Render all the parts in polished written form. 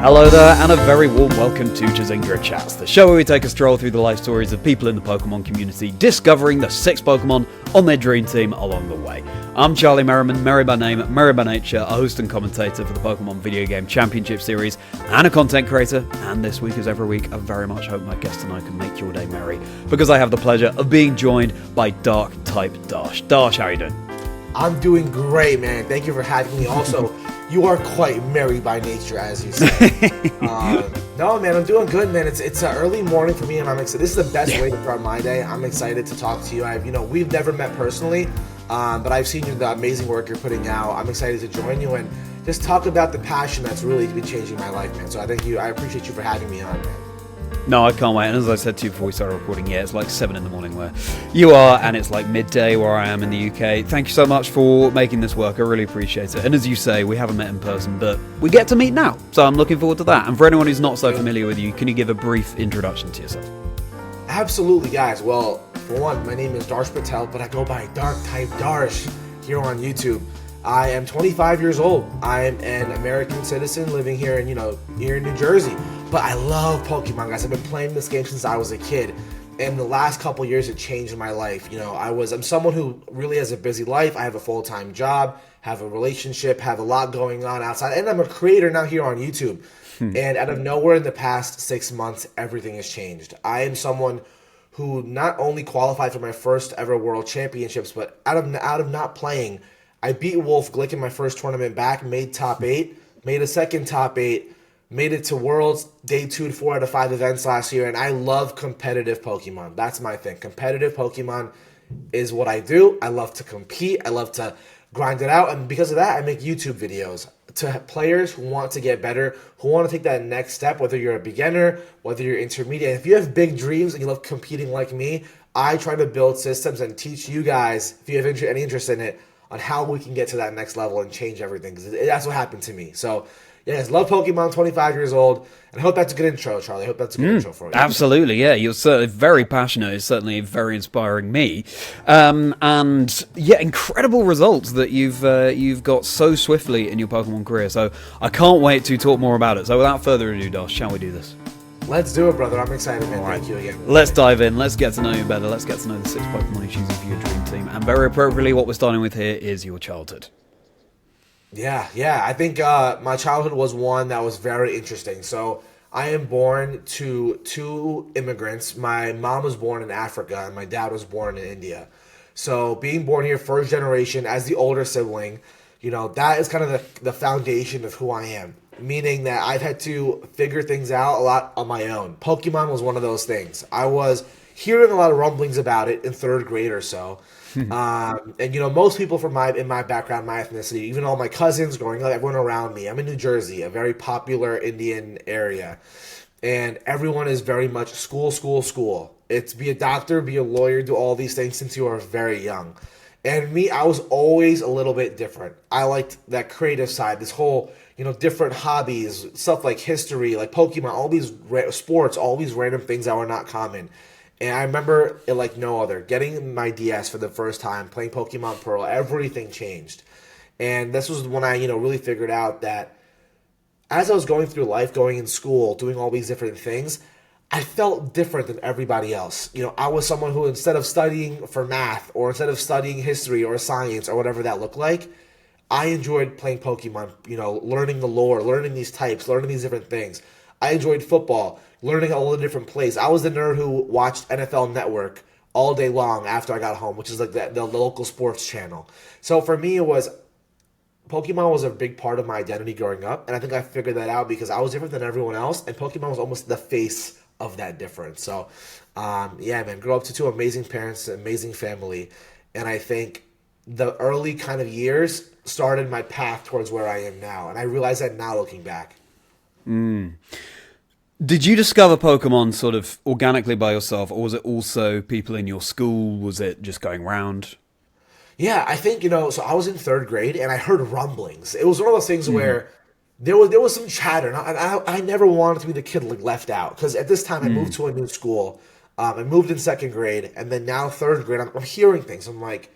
Hello there, and a very warm welcome to Chazingdra Chats, the show where we take a stroll through the life stories of people in the Pokemon community, discovering the 6 Pokemon on their dream team along the way. I'm Charlie Merriman, Merri by name, Merri by nature, a host and commentator for the Pokemon Video Game Championship Series, and a content creator, and this week as every week, I very much hope my guest and I can make your day merry, because I have the pleasure of being joined by Dark Type Darsh. Darsh, how are you doing? I'm doing great, man. Thank you for having me. Also, you are quite merry by nature, as you say. No, man, I'm doing good, man. It's an early morning for me, and I'm excited. This is the best way to start my day. I'm excited to talk to you. We've never met personally, but I've seen the amazing work you're putting out. I'm excited to join you and just talk about the passion that's really been changing my life, man. So I appreciate you for having me on, man. No, I can't wait. And as I said to you before we started recording, it's like 7 in the morning where you are, and it's like midday where I am in the UK. Thank you so much for making this work. I really appreciate it. And as you say, we haven't met in person, but we get to meet now. So I'm looking forward to that. And for anyone who's not so familiar with you, can you give a brief introduction to yourself? Absolutely, guys. Well, for one, my name is Darsh Patel, but I go by Dark Type Darsh here on YouTube. I am 25 years old. I am an American citizen living here in, here in New Jersey. But I love Pokemon, guys. I've been playing this game since I was a kid. And the last couple years, it changed my life. I'm someone who really has a busy life. I have a full-time job, have a relationship, have a lot going on outside. And I'm a creator now here on YouTube. And out of nowhere in the past 6 months, everything has changed. I am someone who not only qualified for my first ever World Championships, but out of not playing, I beat WOLFE GLICK in my first tournament back, made top 8, made a second top 8, made it to Worlds, day 2 to 4 out of 5 events last year, and I love competitive Pokemon. That's my thing. Competitive Pokemon is what I do. I love to compete. I love to grind it out, and because of that, I make YouTube videos to players who want to get better, who want to take that next step, whether you're a beginner, whether you're intermediate. If you have big dreams and you love competing like me, I try to build systems and teach you guys, if you have any interest in it, on how we can get to that next level and change everything, because that's what happened to me. So, yes, love Pokemon, 25 years old, and I hope that's a good intro, Charlie. I hope that's a good intro for you. Absolutely, yeah. You're certainly very passionate. It's certainly very inspiring me. And, yeah, incredible results that you've got so swiftly in your Pokemon career. So I can't wait to talk more about it. So without further ado, Darsh, shall we do this? Let's do it, brother. I'm excited, man. Right. Thank you again. Let's dive in. Let's get to know you better. Let's get to know the 6 Pokemon you're choosing for your dream team. And very appropriately, what we're starting with here is your childhood. Yeah. I think my childhood was one that was very interesting. So I am born to 2 immigrants. My mom was born in Africa, and my dad was born in India. So being born here, first generation, as the older sibling, that is kind of the foundation of who I am. Meaning that I've had to figure things out a lot on my own. Pokemon was one of those things. I was hearing a lot of rumblings about it in 3rd grade or so. And most people in my background, my ethnicity, even all my cousins growing up, everyone around me. I'm in New Jersey, a very popular Indian area. And everyone is very much school. It's be a doctor, be a lawyer, do all these things since you are very young. And me, I was always a little bit different. I liked that creative side, this whole, different hobbies, stuff like history, like Pokemon, all these sports, all these random things that were not common. And I remember it like no other. Getting my DS for the first time, playing Pokemon Pearl, everything changed. And this was when I, really figured out that as I was going through life, going in school, doing all these different things, I felt different than everybody else. I was someone who, instead of studying for math, or instead of studying history or science or whatever that looked like, I enjoyed playing Pokemon, learning the lore, learning these types, learning these different things. I enjoyed football, learning all the different plays. I was the nerd who watched NFL Network all day long after I got home, which is like the local sports channel. So for me, Pokemon was a big part of my identity growing up, and I think I figured that out because I was different than everyone else, and Pokemon was almost the face of that difference. So, yeah, man, grew up to 2 amazing parents, an amazing family, and I think the early kind of years started my path towards where I am now, and I realize that now looking back. Did you discover Pokemon sort of organically by yourself, or was it also people in your school? Was it just going round? Yeah, I think, so I was in 3rd grade, and I heard rumblings. It was one of those things where there was some chatter, and I never wanted to be the kid left out, because at this time I moved to a new school. I moved in 2nd grade, and then now 3rd grade, I'm hearing things. I'm like,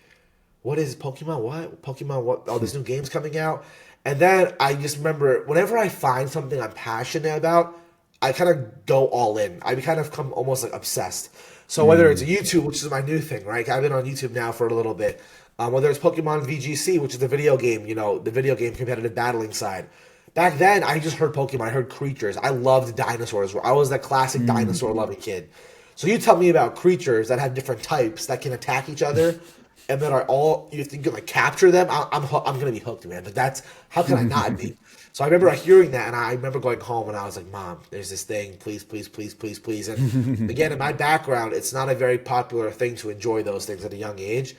what is Pokemon? What? Pokemon what? Oh, there's new games coming out. And then I just remember whenever I find something I'm passionate about, I kind of go all in. I kind of come almost like obsessed. So whether it's YouTube, which is my new thing, right? I've been on YouTube now for a little bit. Whether it's Pokemon VGC, which is the video game, the video game competitive battling side. Back then, I just heard Pokemon. I heard creatures. I loved dinosaurs. I was that classic dinosaur loving kid. So you tell me about creatures that have different types that can attack each other, and that are all you think you can like capture them. I'm gonna be hooked, man. But that's how can I not be? So I remember hearing that, and I remember going home, and I was like, "Mom, there's this thing. Please, please, please, please, please." And again, in my background, it's not a very popular thing to enjoy those things at a young age.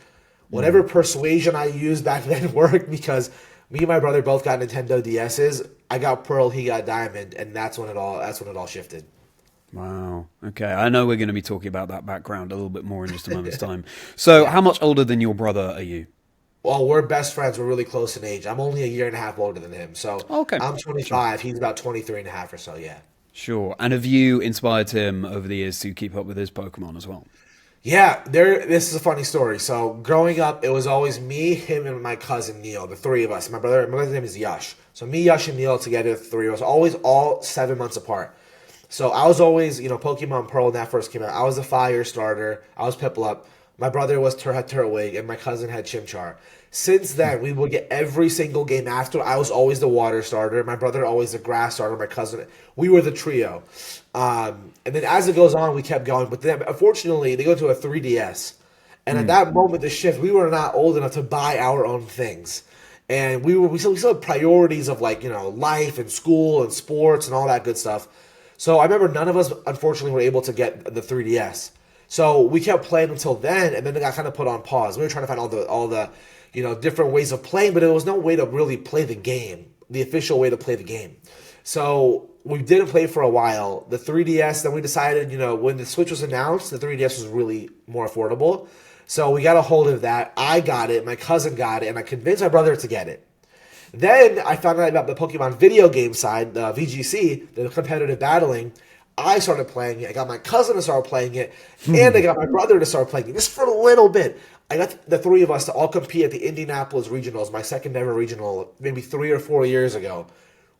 Whatever persuasion I used back then worked because me and my brother both got Nintendo DSs. I got Pearl, he got Diamond, and that's when it all shifted. Wow. Okay. I know we're going to be talking about that background a little bit more in just a moment's time. So, how much older than your brother are you? Well, we're best friends. We're really close in age. I'm only a year and a half older than him. So Okay. I'm 25. He's about 23 and a half or so, yeah. Sure. And have you inspired him over the years to keep up with his Pokemon as well? Yeah, this is a funny story. So growing up, it was always me, him, and my cousin Neil, the three of us. My brother's name is Yash. So me, Yash, and Neil together, the three of us, always all 7 months apart. So I was always, Pokemon Pearl when that first came out. I was the fire starter. I was Piplup. My brother had Turtwig, and my cousin had Chimchar. Since then, we would get every single game after. I was always the water starter. My brother always the grass starter. My cousin, we were the trio. And then as it goes on, we kept going. But then, unfortunately, they go to a 3DS. And at that moment, the shift, we were not old enough to buy our own things. And we still had priorities of life and school and sports and all that good stuff. So I remember none of us, unfortunately, were able to get the 3DS. So we kept playing until then, and then it got kind of put on pause. We were trying to find all the different ways of playing, but there was no way to really play the game, the official way to play the game. So we didn't play for a while. The 3DS, then we decided, when the Switch was announced, the 3DS was really more affordable. So we got a hold of that. I got it, my cousin got it, and I convinced my brother to get it. Then I found out about the Pokemon video game side, the VGC, the competitive battling. I started playing it. I got my cousin to start playing it, and I got my brother to start playing it, just for a little bit. I got the three of us to all compete at the Indianapolis Regionals, my second ever regional, maybe 3 or 4 years ago.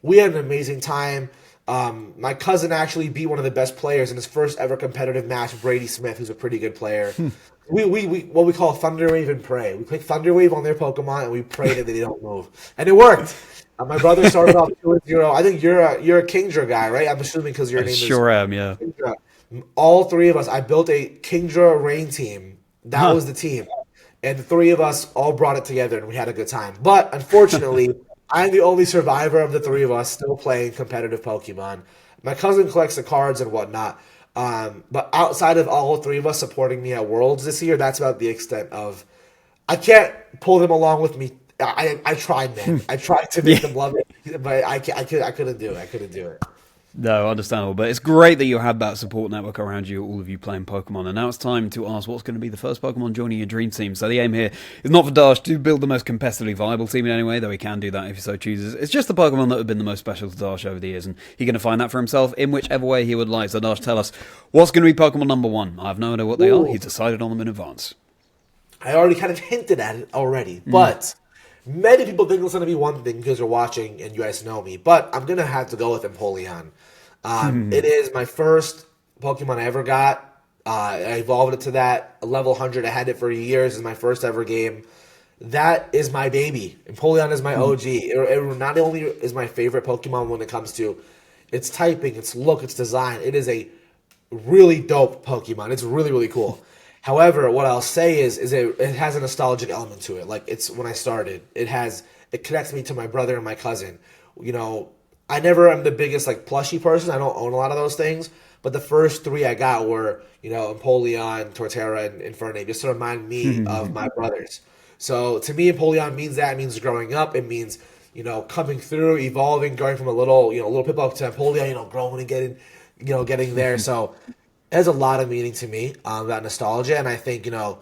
We had an amazing time. My cousin actually beat one of the best players in his first ever competitive match, Brady Smith, who's a pretty good player. We what we call Thunder Wave and pray. We click Thunder Wave on their Pokemon, and we pray that they don't move, and it worked. My brother started off 2-0. I think you're a Kingdra guy, right? I'm assuming because your name is sure am, yeah. Chazingdra. All three of us. I built a Kingdra Rain team. That was the team, and the three of us all brought it together, and we had a good time. But unfortunately, I'm the only survivor of the three of us still playing competitive Pokemon. My cousin collects the cards and whatnot. But outside of all three of us supporting me at Worlds this year, that's about the extent of. I can't pull them along with me. I tried, man. I tried to make them love it, but I couldn't do it. I couldn't do it. No, understandable. But it's great that you had that support network around you, all of you playing Pokemon. And now it's time to ask what's going to be the first Pokemon joining your dream team. So the aim here is not for Darsh to build the most competitively viable team in any way, though he can do that if he so chooses. It's just the Pokemon that have been the most special to Darsh over the years, and he's going to find that for himself in whichever way he would like. So Darsh, tell us, what's going to be Pokemon number one? I have no idea what they are. He's decided on them in advance. I already kind of hinted at it already, but many people think it's going to be one thing because you're watching and you guys know me, but I'm going to have to go with Empoleon. It is my first Pokemon I ever got. I evolved it to that level 100. I had it for years. It's my first ever game. That is my baby. Empoleon is my OG. It not only is my favorite Pokemon when it comes to its typing, its look, its design. It is a really dope Pokemon. It's really, really cool. However, what I'll say is it has a nostalgic element to it. Like, it's when I started. It connects me to my brother and my cousin. I never am the biggest plushie person. I don't own a lot of those things. But the first three I got were, Empoleon, Torterra, and Infernape, just to remind me of my brothers. So to me, Empoleon means that. It means growing up. It means, coming through, evolving, going from a little Piplup to Empoleon, growing and getting there. So it has a lot of meaning to me, that nostalgia. And I think, even though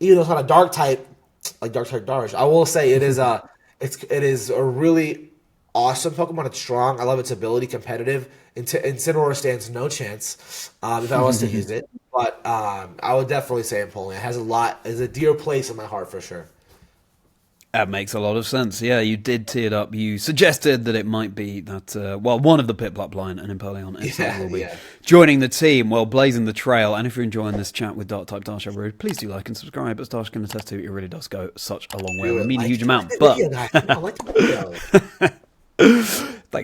it's not a dark type, like Dark Type Darsh, I will say it is a really awesome Pokemon. It's strong. I love its ability, competitive. Incineroar stands no chance if I was to use it. But I would definitely say Empoleon. It has a dear place in my heart for sure. That makes a lot of sense. Yeah, you did tee it up. You suggested that it might be that, well, one of the Piplup line and Empoleon will be joining the team, well, blazing the trail. And if you're enjoying this chat with Dark Type Darsh, please do like and subscribe. As Darsh can attest to, it really does go such a long way. I mean, a huge amount. But thank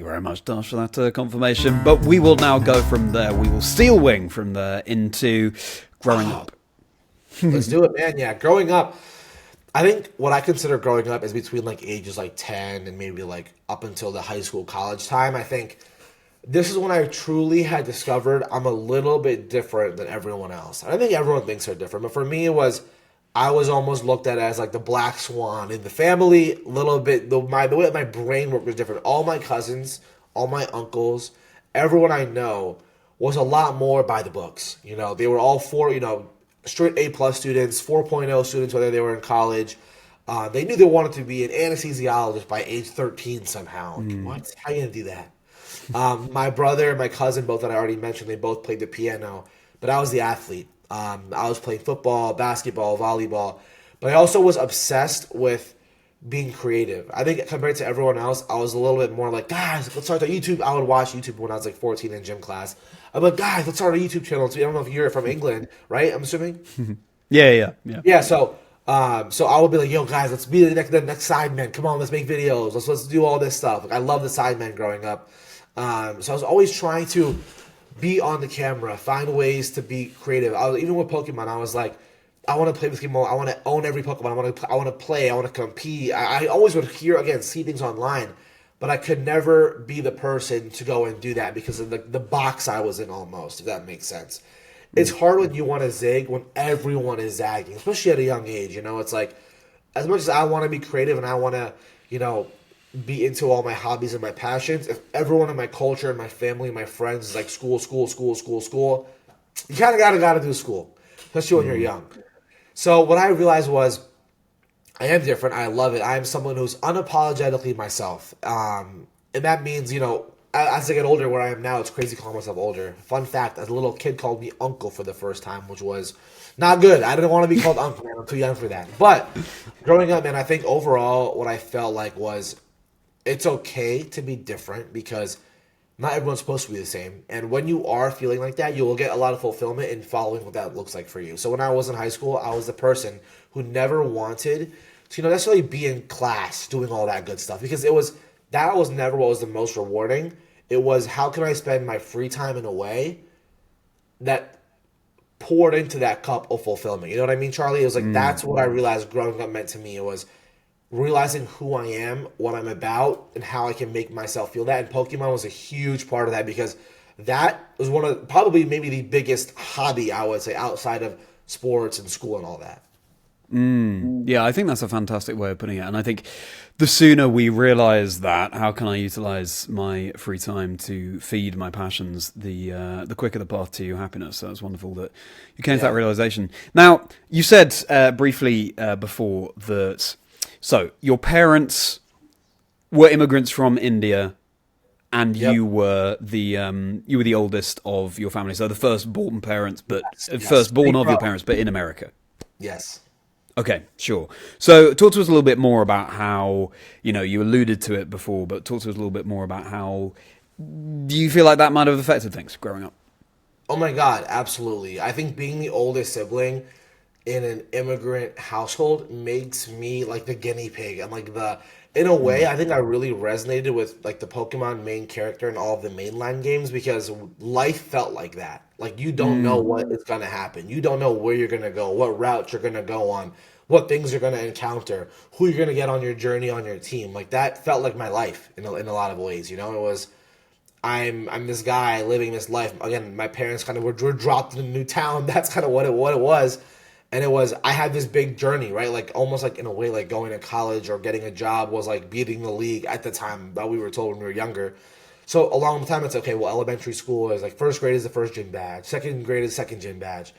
you very much, Darsh, for that confirmation. But we will now go from there. We will steel wing from there into growing up. Let's do it, man. Yeah, growing up. I think what I consider growing up is between like ages like 10 and maybe like up until the high school, college time. I think this is when I truly had discovered I'm a little bit different than everyone else. I think everyone thinks they're different, but for me it was, I was almost looked at as like the black swan in the family. A little bit, the way my brain worked was different. All my cousins, all my uncles, everyone I know was a lot more by the books. You know, they were all straight A+ students, 4.0 students, whether they were in college. They knew they wanted to be an anesthesiologist by age 13 somehow. What? How are you going to do that? My brother and my cousin, both that I already mentioned, they both played the piano, but I was the athlete. I was playing football, basketball, volleyball, but I also was obsessed with being creative. I think compared to everyone else, I was a little bit more like, guys, let's start a YouTube. I would watch YouTube when I was like 14 in gym class. I'm like, guys, let's start a YouTube channel. I don't know if you're from England, right? I'm assuming. Yeah. So I would be like, yo, guys, let's be the next Sidemen. Come on, let's make videos. Let's do all this stuff. Like, I love the Sidemen growing up. So I was always trying to be on the camera, find ways to be creative. Even with Pokemon, I was like, I want to play this game. I want to own every Pokemon. I want to play. I want to compete. I always would see things online, but I could never be the person to go and do that because of the box I was in almost, if that makes sense. It's hard when you want to zig when everyone is zagging, especially at a young age. You know, it's like, as much as I want to be creative and I want to, be into all my hobbies and my passions, if everyone in my culture and my family and my friends is like school, you kind of gotta do school, especially when you're young. So what I realized was, I am different. I love it. I am someone who's unapologetically myself. And that means, as I get older, where I am now, it's crazy calling myself older. Fun fact, as a little kid called me uncle for the first time, which was not good. I didn't want to be called uncle, man. I'm too young for that. But growing up, man, I think overall what I felt like was it's okay to be different because not everyone's supposed to be the same. And when you are feeling like that, you will get a lot of fulfillment in following what that looks like for you. So when I was in high school, I was the person who never wanted to, necessarily be in class doing all that good stuff because that was never what was the most rewarding. It was, how can I spend my free time in a way that poured into that cup of fulfillment? You know what I mean, Charlie? It was like, that's what I realized growing up meant to me. It was realizing who I am, what I'm about, and how I can make myself feel that. And Pokemon was a huge part of that because that was one of probably maybe the biggest hobby, I would say, outside of sports and school and all that. Yeah, I think that's a fantastic way of putting it. And I think the sooner we realize that, how can I utilize my free time to feed my passions, the quicker the path to happiness. So it's wonderful that you came to that realization. Now, you said briefly before that, so your parents were immigrants from India, and you were the oldest of your family. So the firstborn parents, but firstborn of your parents, but in America. Yes. Okay, sure. So talk to us a little bit more about how, you alluded to it before, but talk to us a little bit more about how do you feel like that might have affected things growing up? Oh my God, absolutely. I think being the oldest sibling in an immigrant household makes me like the guinea pig and like in a way, I think I really resonated with like the Pokemon main character in all of the mainline games because life felt like that. Like you don't know what is going to happen. You don't know where you're going to go, what route you're going to go on, what things you're going to encounter, who you're going to get on your journey on your team. Like that felt like my life in a lot of ways. It was, I'm this guy living this life. Again, my parents kind of were dropped in a new town. That's kind of what it was. And it was, I had this big journey, right? Like almost like in a way, like going to college or getting a job was like beating the league at the time that we were told when we were younger. So along the time, it's okay, well, elementary school is like first grade is the first gym badge. Second grade is second gym badge.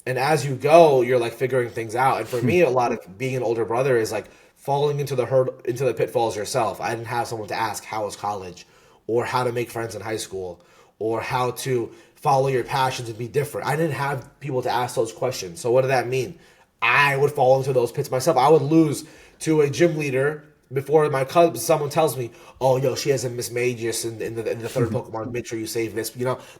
And as you go, you're like figuring things out. And for me, a lot of being an older brother is like falling into the pitfalls yourself. I didn't have someone to ask how was college or how to make friends in high school or how to follow your passions and be different. I didn't have people to ask those questions. So what did that mean? I would fall into those pits myself. I would lose to a gym leader before someone tells me, oh, yo, she has a Miss Magus in the third Pokemon. Make sure you save this.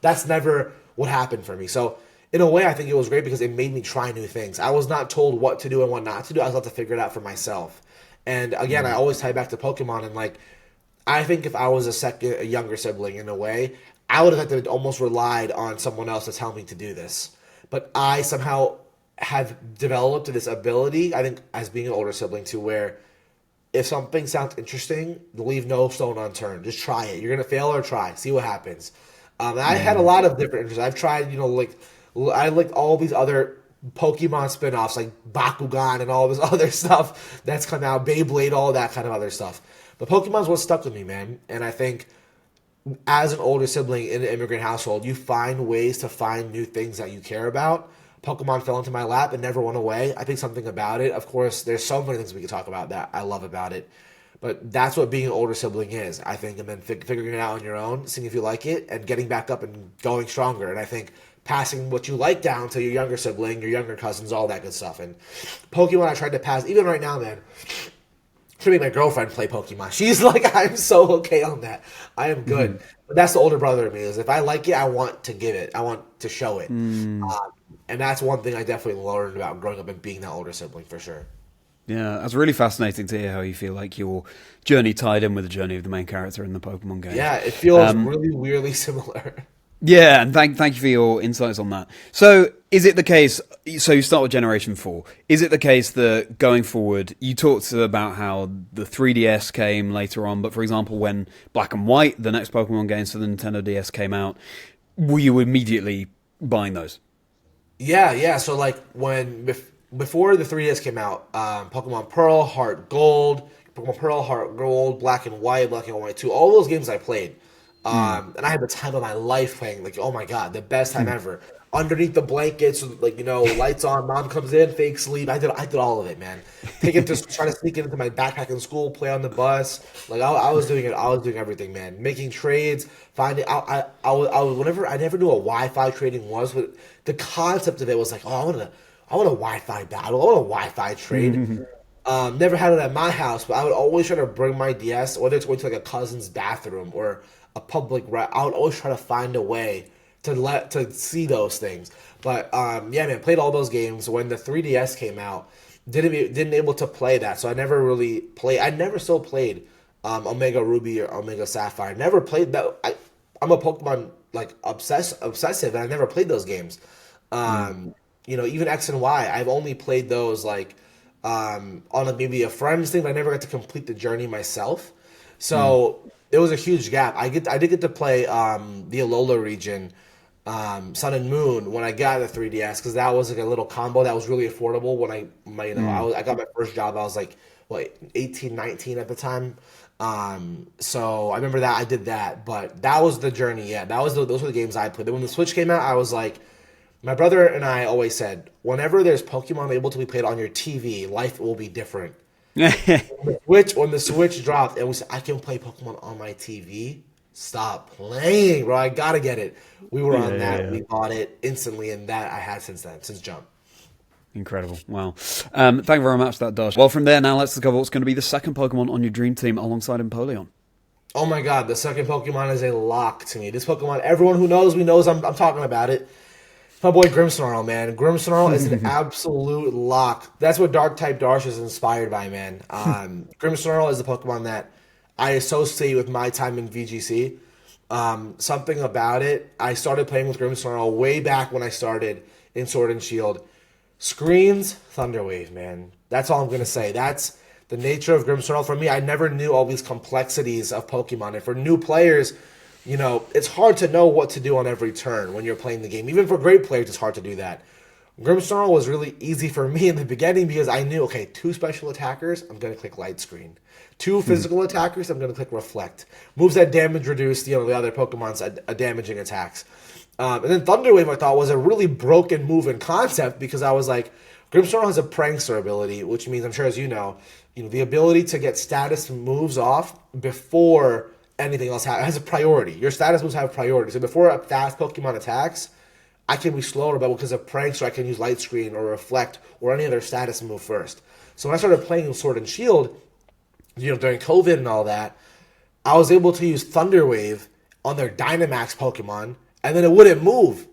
That's never what happened for me. So in a way, I think it was great because it made me try new things. I was not told what to do and what not to do. I was allowed to figure it out for myself. And again, I always tie back to Pokemon, and like, I think if I was a younger sibling in a way, I would have had to almost relied on someone else to tell me to do this. But I somehow have developed this ability, I think, as being an older sibling, to where if something sounds interesting, leave no stone unturned. Just try it. You're gonna fail or try. See what happens. I had a lot of different interests. I've tried, I liked all these other Pokemon spin-offs like Bakugan and all this other stuff that's come out, Beyblade, all that kind of other stuff. But Pokemon's what stuck with me, man. And I think as an older sibling in an immigrant household, you find ways to find new things that you care about. Pokemon fell into my lap and never went away. I think something about it. Of course, there's so many things we could talk about that I love about it. But that's what being an older sibling is, I think. And then figuring it out on your own, seeing if you like it, and getting back up and going stronger. And I think passing what you like down to your younger sibling, your younger cousins, all that good stuff. And Pokemon I tried to pass, even right now, man. Should make my girlfriend play Pokemon. She's like, I'm so okay on that. I am good. Mm-hmm. But that's the older brother in me, is if I like it, I want to give it. I want to show it. And that's one thing I definitely learned about growing up and being that older sibling, for sure. Yeah, that's really fascinating to hear how you feel like your journey tied in with the journey of the main character in the Pokemon game. Yeah, it feels really weirdly similar. Yeah, and thank you for your insights on that. So, is it the case, so you start with Generation 4, is it the case that going forward, you talked about how the 3DS came later on, but for example, when Black and White, the next Pokemon games for the Nintendo DS came out, were you immediately buying those? Yeah, so like before the 3DS came out, Pokemon Pearl, Heart Gold, Pokemon Pearl, Heart Gold, Black and White 2, all those games I played. And I had the time of my life playing, like, oh my god, the best time ever. Underneath the blankets, like, lights on, mom comes in, fake sleep. I did all of it, man. Try to sneak it into my backpack in school, play on the bus. Like, I was doing it. I was doing everything, man. Making trades, finding. I never knew what Wi-Fi trading was, but the concept of it was like, oh, I want a Wi-Fi battle. I want a Wi-Fi trade. Never had it at my house, but I would always try to bring my DS, whether it's going to like a cousin's bathroom or a public route. I would always try to find a way to see those things. But yeah, man, played all those games. When the 3DS came out, didn't able to play that, so I never really played. I never still played Omega Ruby or Omega Sapphire. Never played that. I'm a Pokemon like obsessive, and I never played those games. Even X and Y, I've only played those like on maybe a friend's thing, but I never got to complete the journey myself. So it was a huge gap. I did get to play the Alola region, Sun and Moon, when I got the 3DS, because that was like a little combo that was really affordable. When I got my first job, I was like 18, 19 at the time. So I remember that I did that, but that was the journey. Yeah, those were the games I played. Then when the Switch came out, I was like, my brother and I always said, whenever there's Pokemon able to be played on your TV, life will be different. When the Switch dropped and we said, I can play Pokemon on my TV, stop playing, bro. I gotta get it. We were on that. Yeah. We bought it instantly, and that I had since Jump. Incredible. Wow. Thank you very much for that, Darsh. Well, from there, now let's discover what's going to be the second Pokemon on your dream team alongside Empoleon. Oh my god, the second Pokemon is a lock to me. This Pokemon, everyone who knows me knows I'm talking about it. My boy Grimmsnarl, man. Grimmsnarl is an absolute lock. That's what Dark Type Darsh is inspired by, man. Grimmsnarl is the Pokemon that I associate with my time in VGC. Something about it. I started playing with Grimmsnarl way back when I started in Sword and Shield. Screens, Thunderwave, man. That's all I'm going to say. That's the nature of Grimmsnarl. For me, I never knew all these complexities of Pokemon. And for new players, it's hard to know what to do on every turn when you're playing the game. Even for great players, it's hard to do that. Grimmsnarl was really easy for me in the beginning because I knew, okay, 2 special attackers, I'm going to click Light Screen. 2 physical attackers, I'm going to click Reflect. Moves that damage reduce, the other Pokemon's damaging attacks. And then Thunderwave, I thought, was a really broken move in concept because I was like, Grimmsnarl has a Prankster ability, which means, I'm sure as you know, the ability to get status moves off before anything else has a priority. Your status moves have priority. So before a fast Pokemon attacks, I can be slower, but because of Prankster, I can use Light Screen or Reflect or any other status move first. So when I started playing Sword and Shield, during COVID and all that, I was able to use Thunder Wave on their Dynamax Pokemon, and then it wouldn't move.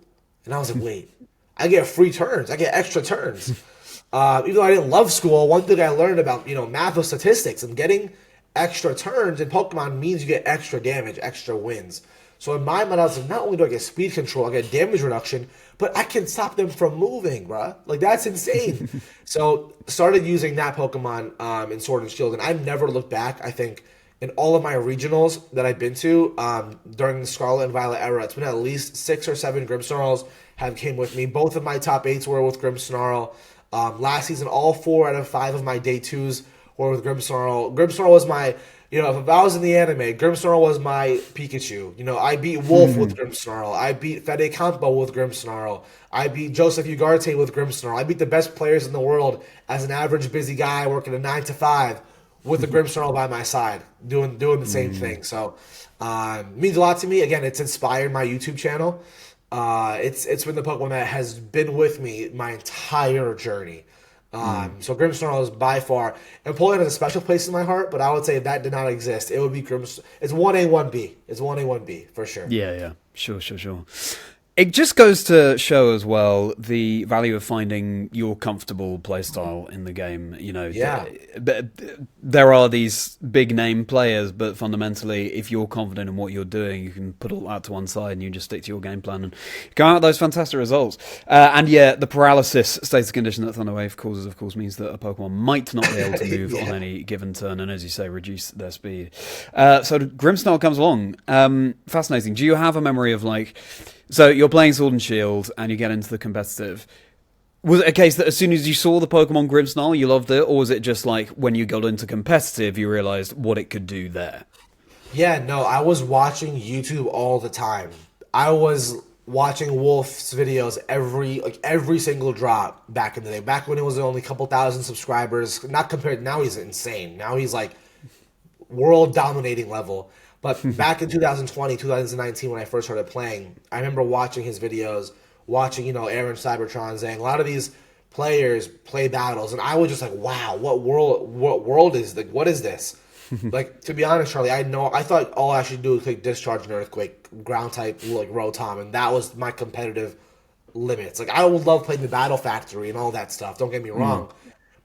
And I was like, wait, I get free turns. I get extra turns. Even though I didn't love school, one thing I learned about, math of statistics, and getting extra turns in Pokemon means you get extra damage, extra wins. So in my mind, I was like, not only do I get speed control, I get damage reduction, but I can stop them from moving, bruh. Like, that's insane. So started using that Pokemon in Sword and Shield, and I've never looked back. I think in all of my regionals that I've been to during the Scarlet and Violet era, it's been at least 6 or 7 Grimmsnarls have came with me. Both of my top 8s were with Grimmsnarl. Last season, all 4 out of 5 of my day 2s were with Grimmsnarl. Grimmsnarl was my, if I was in the anime, Grimmsnarl was my Pikachu. I beat Wolfe with Grimmsnarl. I beat Fede Campo with Grimmsnarl. I beat Joseph Ugarte with Grimmsnarl. I beat the best players in the world as an average busy guy working a 9 to 5 with the Grimmsnarl by my side, doing the same thing. So it means a lot to me. Again, it's inspired my YouTube channel. It's been the Pokemon that has been with me my entire journey. So Grimmsnarl is by far, and Empoleon has a special place in my heart, but I would say if that did not exist, it would be Grimmsnarl. It's 1A, 1B. It's 1A, 1B, for sure. Yeah. Sure. It just goes to show as well the value of finding your comfortable playstyle in the game. There are these big name players, but fundamentally, if you're confident in what you're doing, you can put all that to one side and you just stick to your game plan and go out with those fantastic results. And the paralysis status condition that Thunder Wave causes, of course, means that a Pokemon might not be able to move on any given turn, and as you say, reduce their speed. So Grimmsnarl comes along. Fascinating. Do you have a memory of so you're playing Sword and Shield and you get into the competitive. Was it a case that as soon as you saw the Pokemon Grimmsnarl, you loved it? Or was it just when you got into competitive, you realized what it could do there? Yeah, no, I was watching YouTube all the time. I was watching Wolfe's videos every single drop back in the day. Back when it was only a couple thousand subscribers. Not compared, now he's insane. Now he's world dominating level. But back in 2020, 2019, when I first started playing, I remember watching his videos, watching, Aaron Cybertron saying a lot of these players play battles, and I was just like, wow, what world is what is this? To be honest, Charlie, I thought all I should do was Discharge and Earthquake, ground type Rotom, and that was my competitive limits. I would love playing the Battle Factory and all that stuff. Don't get me wrong,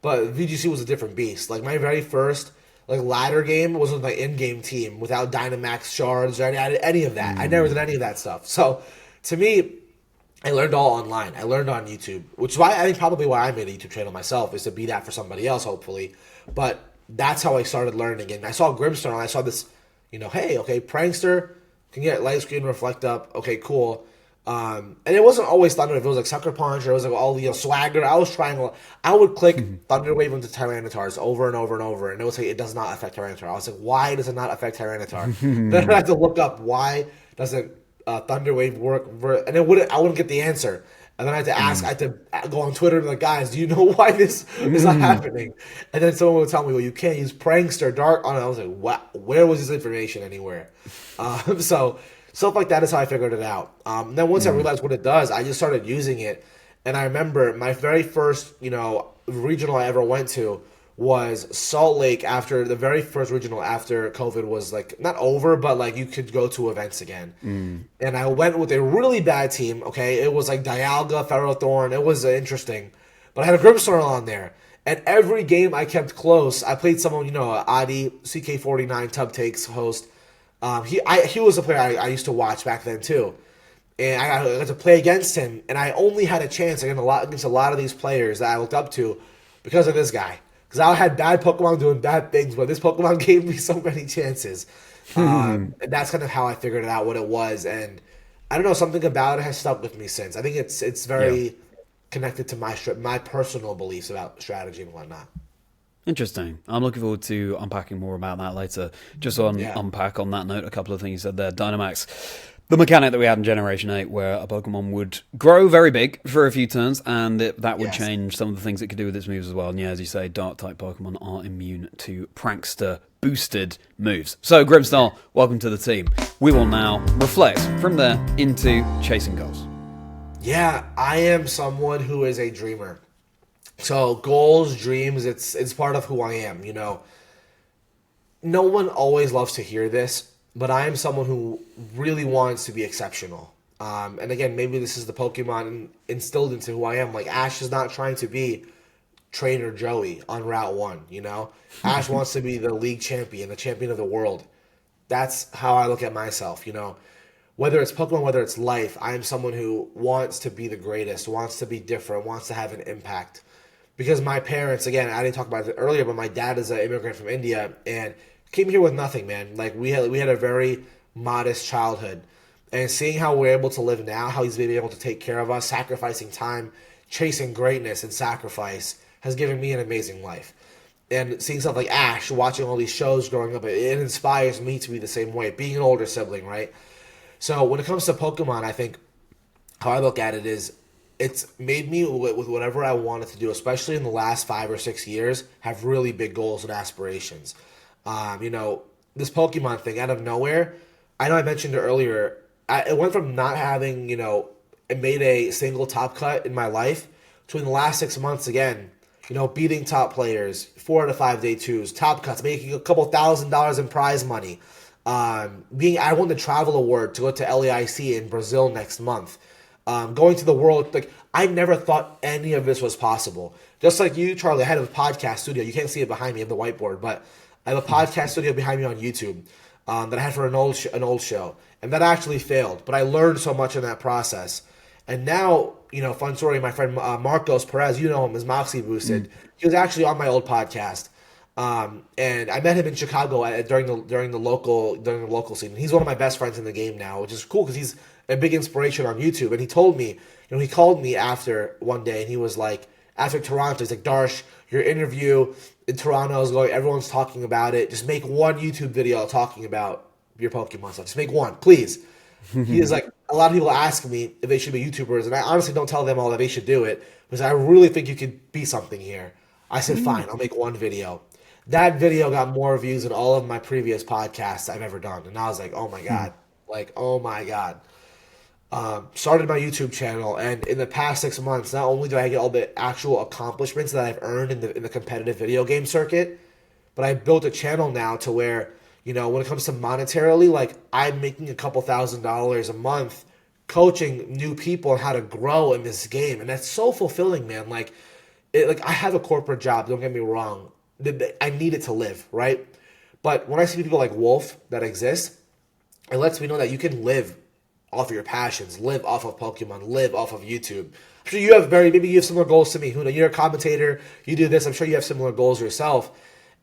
but VGC was a different beast. My very first ladder game was with my in-game team without Dynamax shards or any of that. I never did any of that stuff. So to me, I learned all online. I learned on YouTube, which is why I think probably why I made a YouTube channel myself, is to be that for somebody else, hopefully. But that's how I started learning. And I saw Grimmsnarl, and I saw this, hey, okay, Prankster can get light screen reflect up. Okay, cool. And it wasn't always Thunder Wave. It was Sucker Punch, or it was all Swagger. I would click Thunder Wave into Tyranitars over and over and over, and it would say it does not affect Tyranitar. I was like, why does it not affect Tyranitar? Then I had to look up why doesn't Thunder Wave work, and I wouldn't get the answer. And then I had to ask, I had to go on Twitter and be like, guys, do you know why this is not happening? And then someone would tell me, well, you can't use Prankster, Dark on it. I was like, what? Where was this information anywhere? So stuff like that is how I figured it out. Then once I realized what it does, I just started using it. And I remember my very first, regional I ever went to was Salt Lake, after the very first regional after COVID was not over, but you could go to events again. And I went with a really bad team. Okay, it was Dialga, Ferrothorn. It was interesting, but I had a Grimmsnarl on there. And every game I kept close. I played someone, Adi, CK49, Tub Takes host. He was a player I used to watch back then too, and I got to play against him. And I only had a chance against a lot of these players that I looked up to because of this guy. Because I had bad Pokemon doing bad things, but this Pokemon gave me so many chances. And that's kind of how I figured out what it was. And I don't know, something about it has stuck with me since. I think it's very connected to my personal beliefs about strategy and whatnot. Interesting. I'm looking forward to unpacking more about that later. Just unpack on that note a couple of things you said there. Dynamax, the mechanic that we had in Generation 8 where a Pokemon would grow very big for a few turns, and that would change some of the things it could do with its moves as well. And yeah, as you say, Dark-type Pokemon are immune to Prankster-boosted moves. So, Grimmsnarl, welcome to the team. We will now reflect from there into chasing goals. Yeah, I am someone who is a dreamer. So goals, dreams, it's part of who I am, you know. No one always loves to hear this, but I am someone who really wants to be exceptional. And again, maybe this is the Pokemon instilled into who I am. Like Ash is not trying to be Trainer Joey on Route 1, you know? Ash wants to be the league champion, the champion of the world. That's how I look at myself, you know? Whether it's Pokemon, whether it's life, I am someone who wants to be the greatest, wants to be different, wants to have an impact. Because my parents, again, I didn't talk about it earlier, but my dad is an immigrant from India and came here with nothing, man. Like we had a very modest childhood. And seeing how we're able to live now, how he's been able to take care of us, sacrificing time, chasing greatness and sacrifice has given me an amazing life. And seeing stuff like Ash, watching all these shows growing up, it inspires me to be the same way, being an older sibling, right? So when it comes to Pokemon, I think how I look at it is it's made me, with whatever I wanted to do, especially in the last 5 or 6 years, have really big goals and aspirations. You know, this Pokemon thing out of nowhere, I know I mentioned it earlier, it went from not having, you know, it made a single top cut in my life to in the last 6 months, again, you know, beating top players, 4 out of 5 day twos, top cuts, making a couple $1,000s in prize money. I won the travel award to go to LAIC in Brazil next month. Going to the world, like I never thought any of this was possible. Just like you, Charlie, I had a podcast studio. You can't see it behind me, I have the whiteboard, but I have a podcast studio behind me on YouTube that I had for an old show, and that actually failed. But I learned so much in that process. And now, you know, fun story, my friend Marcos Perez, you know him as Moxie Boosted. He was actually on my old podcast. And I met him in Chicago during the local scene. He's one of my best friends in the game now, which is cool because he's a big inspiration on YouTube. And he told me, you know, he called me after one day and he was like, after Toronto, he's like, Darsh, your interview in Toronto is going, everyone's talking about it. Just make one YouTube video talking about your Pokemon stuff. Just make one, please. He is like, a lot of people ask me if they should be YouTubers, and I honestly don't tell them all that they should do it because I really think you could be something here. I said, fine, I'll make one video. That video got more views than all of my previous podcasts I've ever done. And I was like, oh my God. Like, oh my God. Started my YouTube channel, and in the past 6 months, not only do I get all the actual accomplishments that I've earned in the competitive video game circuit, but I built a channel now to where, you know, when it comes to monetarily, like I'm making a couple $1,000s a month coaching new people on how to grow in this game. And that's so fulfilling, man. Like I have a corporate job, don't get me wrong. I need it to live, right? But when I see people like Wolfe that exist, it lets me know that you can live off of your passions, live off of Pokemon, live off of YouTube. I'm sure you have maybe you have similar goals to me. Who knows? You're a commentator, you do this. I'm sure you have similar goals yourself.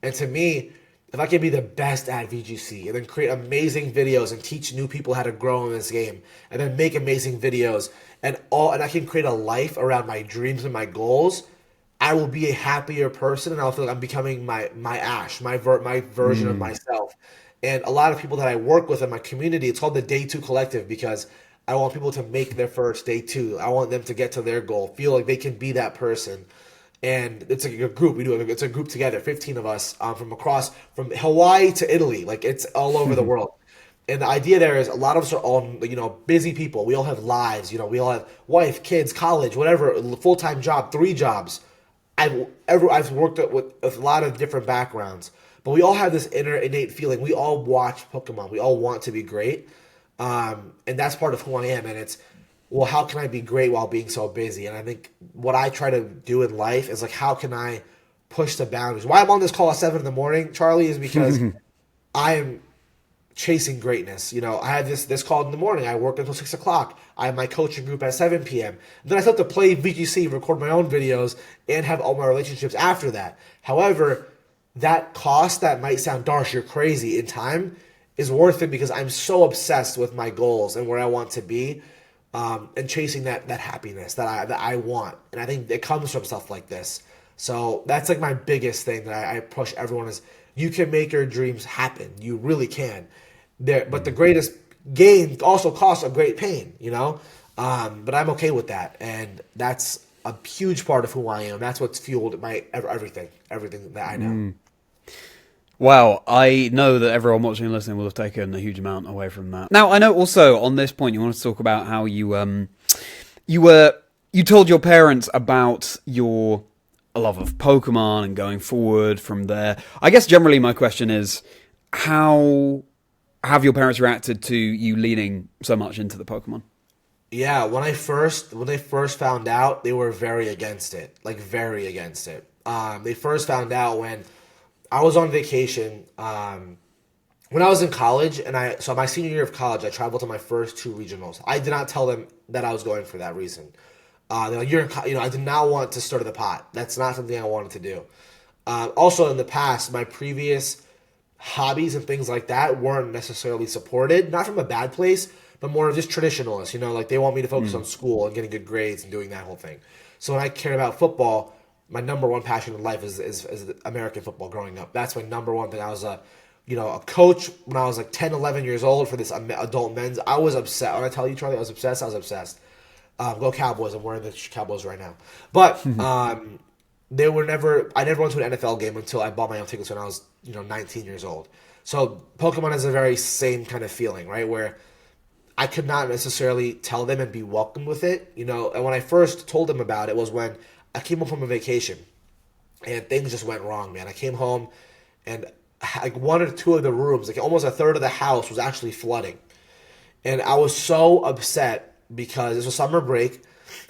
And to me, if I can be the best at VGC and then create amazing videos and teach new people how to grow in this game and then make amazing videos and I can create a life around my dreams and my goals, I will be a happier person and I'll feel like I'm becoming my Ash, my version of myself. And a lot of people that I work with in my community, it's called the Day 2 Collective because I want people to make their first Day 2. I want them to get to their goal, feel like they can be that person. And it's like a group. It's a group together, 15 of us from Hawaii to Italy. Like it's all over the world. And the idea there is a lot of us are all, you know, busy people. We all have lives. You know, we all have wife, kids, college, whatever, full-time job, 3 jobs. I've worked with a lot of different backgrounds, but we all have this innate feeling. We all watch Pokemon. We all want to be great, and that's part of who I am. And it's, well, how can I be great while being so busy? And I think what I try to do in life is like, how can I push the boundaries? Why I'm on this call at 7 in the morning, Charlie, is because I am chasing greatness. You know, I have this call in the morning. I work until 6 o'clock. I have my coaching group at 7 p.m. Then I still have to play VGC, record my own videos, and have all my relationships after that. However, that cost that might sound, Darsh, you're crazy, in time is worth it because I'm so obsessed with my goals and where I want to be, and chasing that happiness that I want. And I think it comes from stuff like this. So that's like my biggest thing that I push everyone is, you can make your dreams happen. You really can. But the greatest gain also costs a great pain, you know? But I'm okay with that. And that's a huge part of who I am. That's what's fueled my everything that I know. Wow, I know that everyone watching and listening will have taken a huge amount away from that. Now, I know also on this point you want to talk about how you told your parents about your a love of Pokemon and going forward from there. I guess generally my question is, how have your parents reacted to you leaning so much into the Pokemon? Yeah, when they first found out, they were very against it, like very against it. They first found out when I was on vacation. When I was in college, so my senior year of college, I traveled to my first 2 regionals. I did not tell them that I was going for that reason. They're like, I did not want to stir the pot. That's not something I wanted to do. Also, in the past, my previous hobbies and things like that weren't necessarily supported, not from a bad place, but more just traditionalist. Like they want me to focus on school and getting good grades and doing that whole thing. So when I cared about football, my number one passion in life is American football growing up. That's my number one thing. I was a coach when I was like 10, 11 years old for this adult men's. I was obsessed. When I tell you, Charlie, I was obsessed. Go Cowboys. I'm wearing the Cowboys right now. But I never went to an NFL game until I bought my own tickets when I was 19 years old. So Pokemon has a very same kind of feeling, right? Where I could not necessarily tell them and be welcomed with it. And when I first told them about it was when I came home from a vacation and things just went wrong, man. I came home and like 1 or 2 of the rooms, like almost a third of the house was actually flooding. And I was so upset because it was summer break.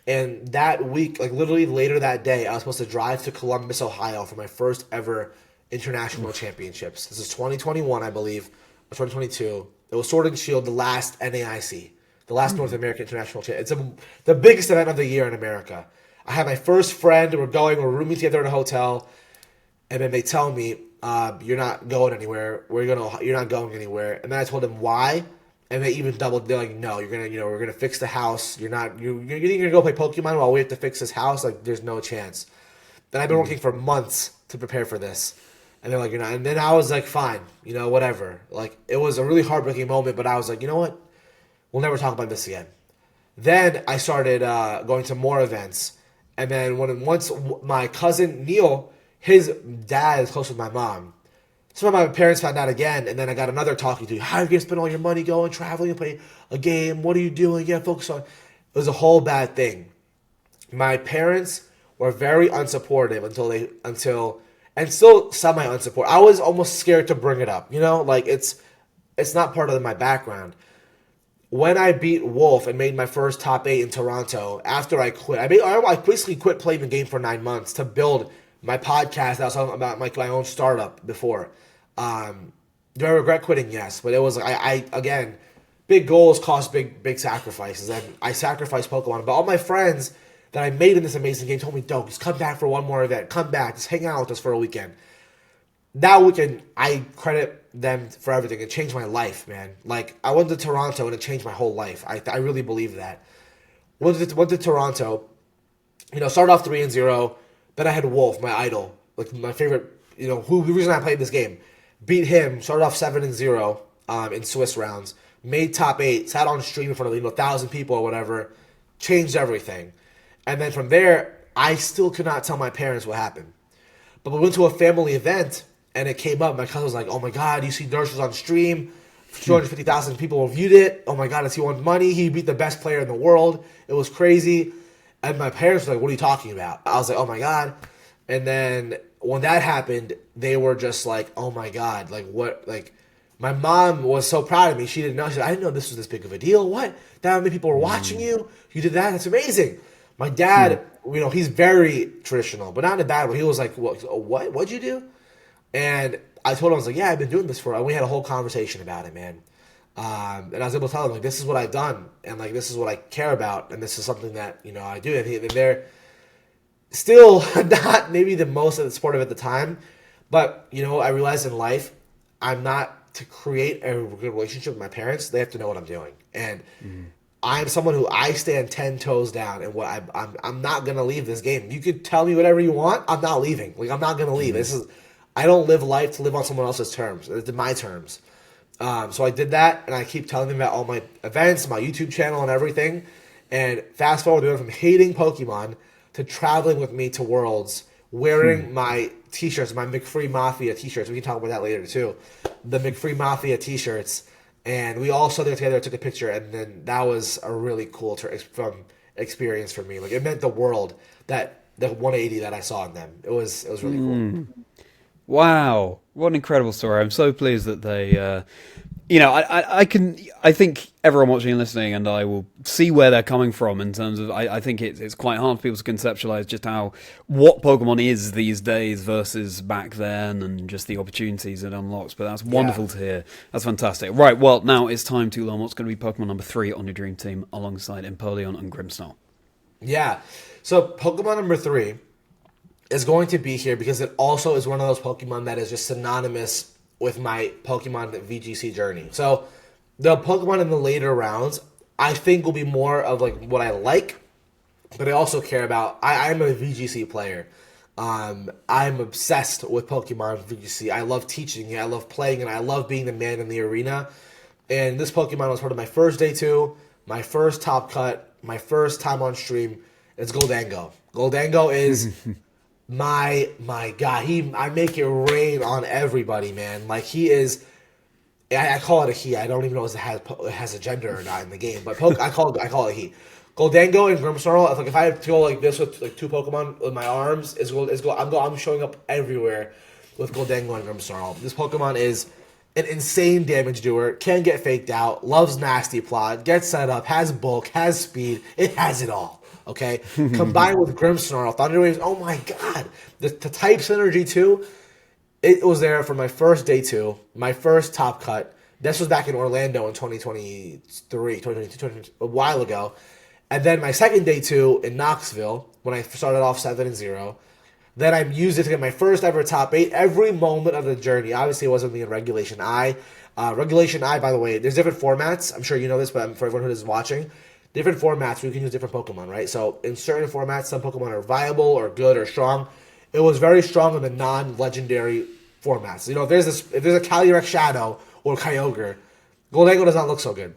And that week, like literally later that day, I was supposed to drive to Columbus, Ohio for my first ever international championships. This is 2021, I believe, or 2022. It was Sword and Shield, the last NAIC, the last North American International Championship. It's the biggest event of the year in America. I had my first friend. We're rooming together in a hotel. And then they tell me, you're not going anywhere. You're not going anywhere. And then I told them why. And they even doubled. They're like, no, we're gonna fix the house. You're gonna go play Pokemon while we have to fix this house. Like, there's no chance. Then I've been working for months to prepare for this. And they're like, you're not. And then I was like, fine, whatever. Like, it was a really heartbreaking moment, but I was like, you know what? We'll never talk about this again. Then I started going to more events. And then once my cousin Neil, his dad is close with my mom. So my parents found out again, and then I got another talking to. How are you going to spend all your money going, traveling, and play a game? What are you doing? Yeah, focus on. It was a whole bad thing. My parents were very unsupportive and still semi-unsupportive. I was almost scared to bring it up. Like it's not part of my background. When I beat Wolf and made my first top 8 in Toronto, after I quit, I basically quit playing the game for 9 months to build my podcast that I was talking about my own startup before. Do I regret quitting? Yes, but it was I again, big goals cost big sacrifices, and I sacrificed Pokemon. But all my friends that I made in this amazing game told me, "Don't just come back for one more event. Come back, just hang out with us for a weekend." That weekend, I credit them for everything. It changed my life, man. Like, I went to Toronto and it changed my whole life. I really believe that. Went to Toronto, started off 3-0. Then I had Wolf, my idol, like my favorite, the reason I played this game. Beat him, started off 7-0 in Swiss rounds, made top 8, sat on stream in front of 1,000 people or whatever, changed everything. And then from there, I still could not tell my parents what happened. But we went to a family event, and it came up. My cousin was like, "Oh my God, you see Darsh was on stream. 250,000 people viewed it. Oh my God, he won money. He beat the best player in the world. It was crazy." And my parents were like, "What are you talking about?" I was like, "Oh my God." And then when that happened, they were just like, "Oh my God, like what?" Like, my mom was so proud of me. She didn't know. She said, "I didn't know this was this big of a deal. What? That many people were watching you? You did that? That's amazing." My dad, he's very traditional, but not in a bad way. He was like, "What? What'd you do?" And I told him, I was like, "Yeah, I've been doing this for," and we had a whole conversation about it, man. And I was able to tell them, like, this is what I've done, and like, this is what I care about, and this is something that, I do. And they're still not maybe the most supportive at the time, but, I realized in life, I'm not to create a good relationship with my parents. They have to know what I'm doing. And I'm someone who I stand 10 toes down, and what I'm not going to leave this game. You could tell me whatever you want. I'm not leaving. Like, I'm not going to leave. I don't live life to live on someone else's terms. It's my terms. So I did that, and I keep telling them about all my events, my YouTube channel, and everything. And fast forward, we went from hating Pokemon to traveling with me to Worlds, wearing my T-shirts, my McFree Mafia T-shirts. We can talk about that later too. The McFree Mafia T-shirts, and we all stood there together, took a picture, and then that was a really cool experience for me. Like, it meant the world that the 180 that I saw in them. It was really cool. Wow, what an incredible story! I'm so pleased that they, you know, I think everyone watching and listening, and I will see where they're coming from in terms of. I think it's quite hard for people to conceptualize just what Pokemon is these days versus back then, and just the opportunities it unlocks. But that's wonderful to hear. That's fantastic. Right, well, now it's time to learn what's going to be Pokemon number 3 on your dream team alongside Empoleon and Grimmsnarl. Yeah, so Pokemon number 3 is going to be here because it also is one of those Pokemon that is just synonymous with my Pokemon VGC journey. So the Pokemon in the later rounds, I think will be more of like what I like, but I also care about. I'm a VGC player. I'm obsessed with Pokemon VGC. I love teaching it. I love playing it. I love being the man in the arena. And this Pokemon was part of my first day 2, my first top cut, my first time on stream. It's Goldango. Goldango is my God. I make it rain on everybody, man. Like he is. I call it a he. I don't even know if it has a gender or not in the game, but I call it a he. Goldango and Grimmsnarl. Like if I have to go like this with like 2 Pokemon with my arms, I'm showing up everywhere with Goldango and Grimmsnarl. This Pokemon is an insane damage doer. Can get faked out. Loves nasty plot. Gets set up. Has bulk. Has speed. It has it all. Okay, combined with Grimmsnarl, Thunder Waves. Oh my God, the type synergy too. It was there for my first day 2, my first top cut. This was back in Orlando in 2022, a while ago. And then my second day 2 in Knoxville when I started off 7-0. Then I used it to get my first ever top 8 every moment of the journey. Obviously, it wasn't me in Regulation I. Regulation I, by the way, there's different formats. I'm sure you know this, but for everyone who is watching, different formats where you can use different Pokemon, right? So in certain formats, some Pokemon are viable or good or strong. It was very strong in the non-legendary formats. You know, if there's a Calyrex Shadow or Kyogre, Goldango does not look so good.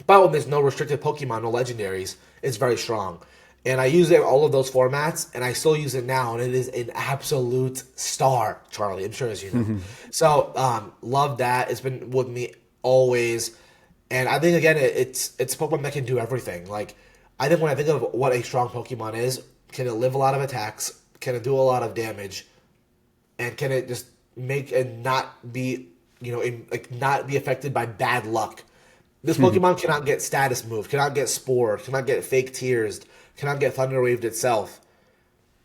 But when there's no restricted Pokemon, no legendaries, it's very strong. And I use it in all of those formats, and I still use it now, and it is an absolute star, Charlie. I'm sure as you know. So, love that. It's been with me always. And I think, again, it's Pokemon that can do everything. Like, I think when I think of what a strong Pokemon is, can it live a lot of attacks? Can it do a lot of damage? And can it just make and not be, not be affected by bad luck? This Pokemon cannot get status moved, cannot get spored, cannot get fake tears, cannot get thunder waved itself.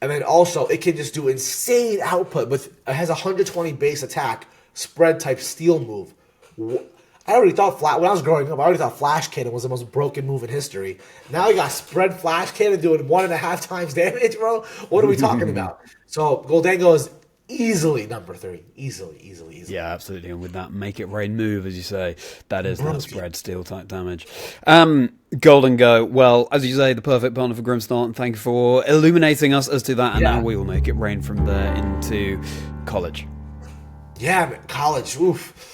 And then also, it can just do insane output. It has 120 base attack, spread type steel move. I already thought when I was growing up, I already thought Flash Cannon was the most broken move in history. Now you got spread Flash Cannon doing 1.5 times damage, bro. What are we talking about? So Goldango is easily number 3. Easily. Yeah, absolutely. And with that make it rain move, as you say, that is that spread steel type damage. Goldango, well, as you say, the perfect partner for Grimmsnarl, and thank you for illuminating us as to that. And now we will make it rain from there into college. Yeah, man, college. Oof.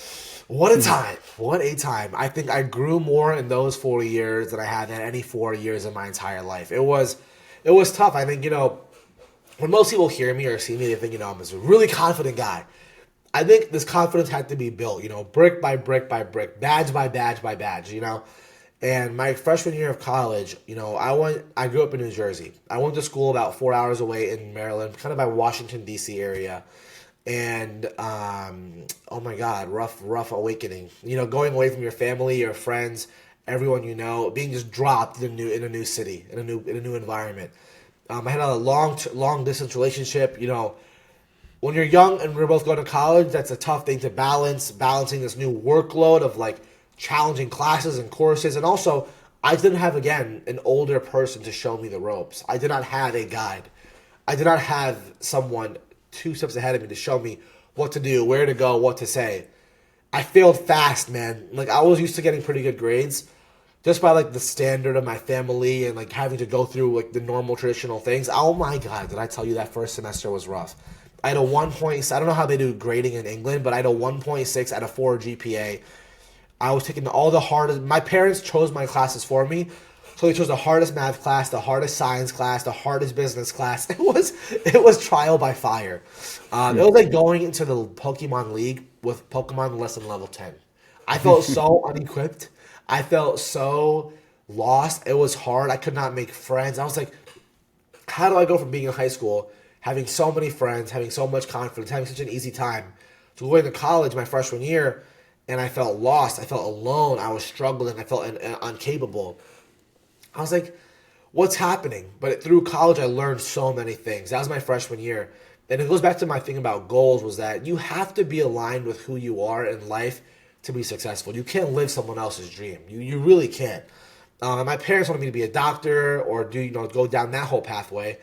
What a time. What a time. I think I grew more in those 4 years than I had in any 4 years of my entire life. It was tough. I think, when most people hear me or see me, they think, I'm this really confident guy. I think this confidence had to be built, brick by brick by brick, badge by badge by badge, And my freshman year of college, I grew up in New Jersey. I went to school about 4 hours away in Maryland, kind of by Washington, D.C. area. And, oh my God, rough awakening. Going away from your family, your friends, everyone being just dropped in a new city, in a new environment. I had a long distance relationship. When you're young and we're both going to college, that's a tough thing to balancing this new workload of like challenging classes and courses. And also, I didn't have, again, an older person to show me the ropes. I did not have a guide. I did not have someone 2 steps ahead of me to show me what to do, where to go, what to say. I failed fast, man. Like, I was used to getting pretty good grades just by like the standard of my family and like having to go through like the normal traditional things. Oh my God, did I tell you that first semester was rough? I had a 1.6. I don't know how they do grading in England, but I had a 1.6 out of 4 GPA. I was taking all the hardest. My parents chose my classes for me. So they chose the hardest math class, the hardest science class, the hardest business class. It was trial by fire. It was like going into the Pokemon League with Pokemon less than level 10. I felt so unequipped. I felt so lost. It was hard. I could not make friends. I was like, how do I go from being in high school, having so many friends, having so much confidence, having such an easy time, to going to college my freshman year, and I felt lost, I felt alone, I was struggling, I felt incapable. I was like, what's happening? But through college, I learned so many things. That was my freshman year. And it goes back to my thing about goals, was that you have to be aligned with who you are in life to be successful. You can't live someone else's dream. You really can't. My parents wanted me to be a doctor or go down that whole pathway.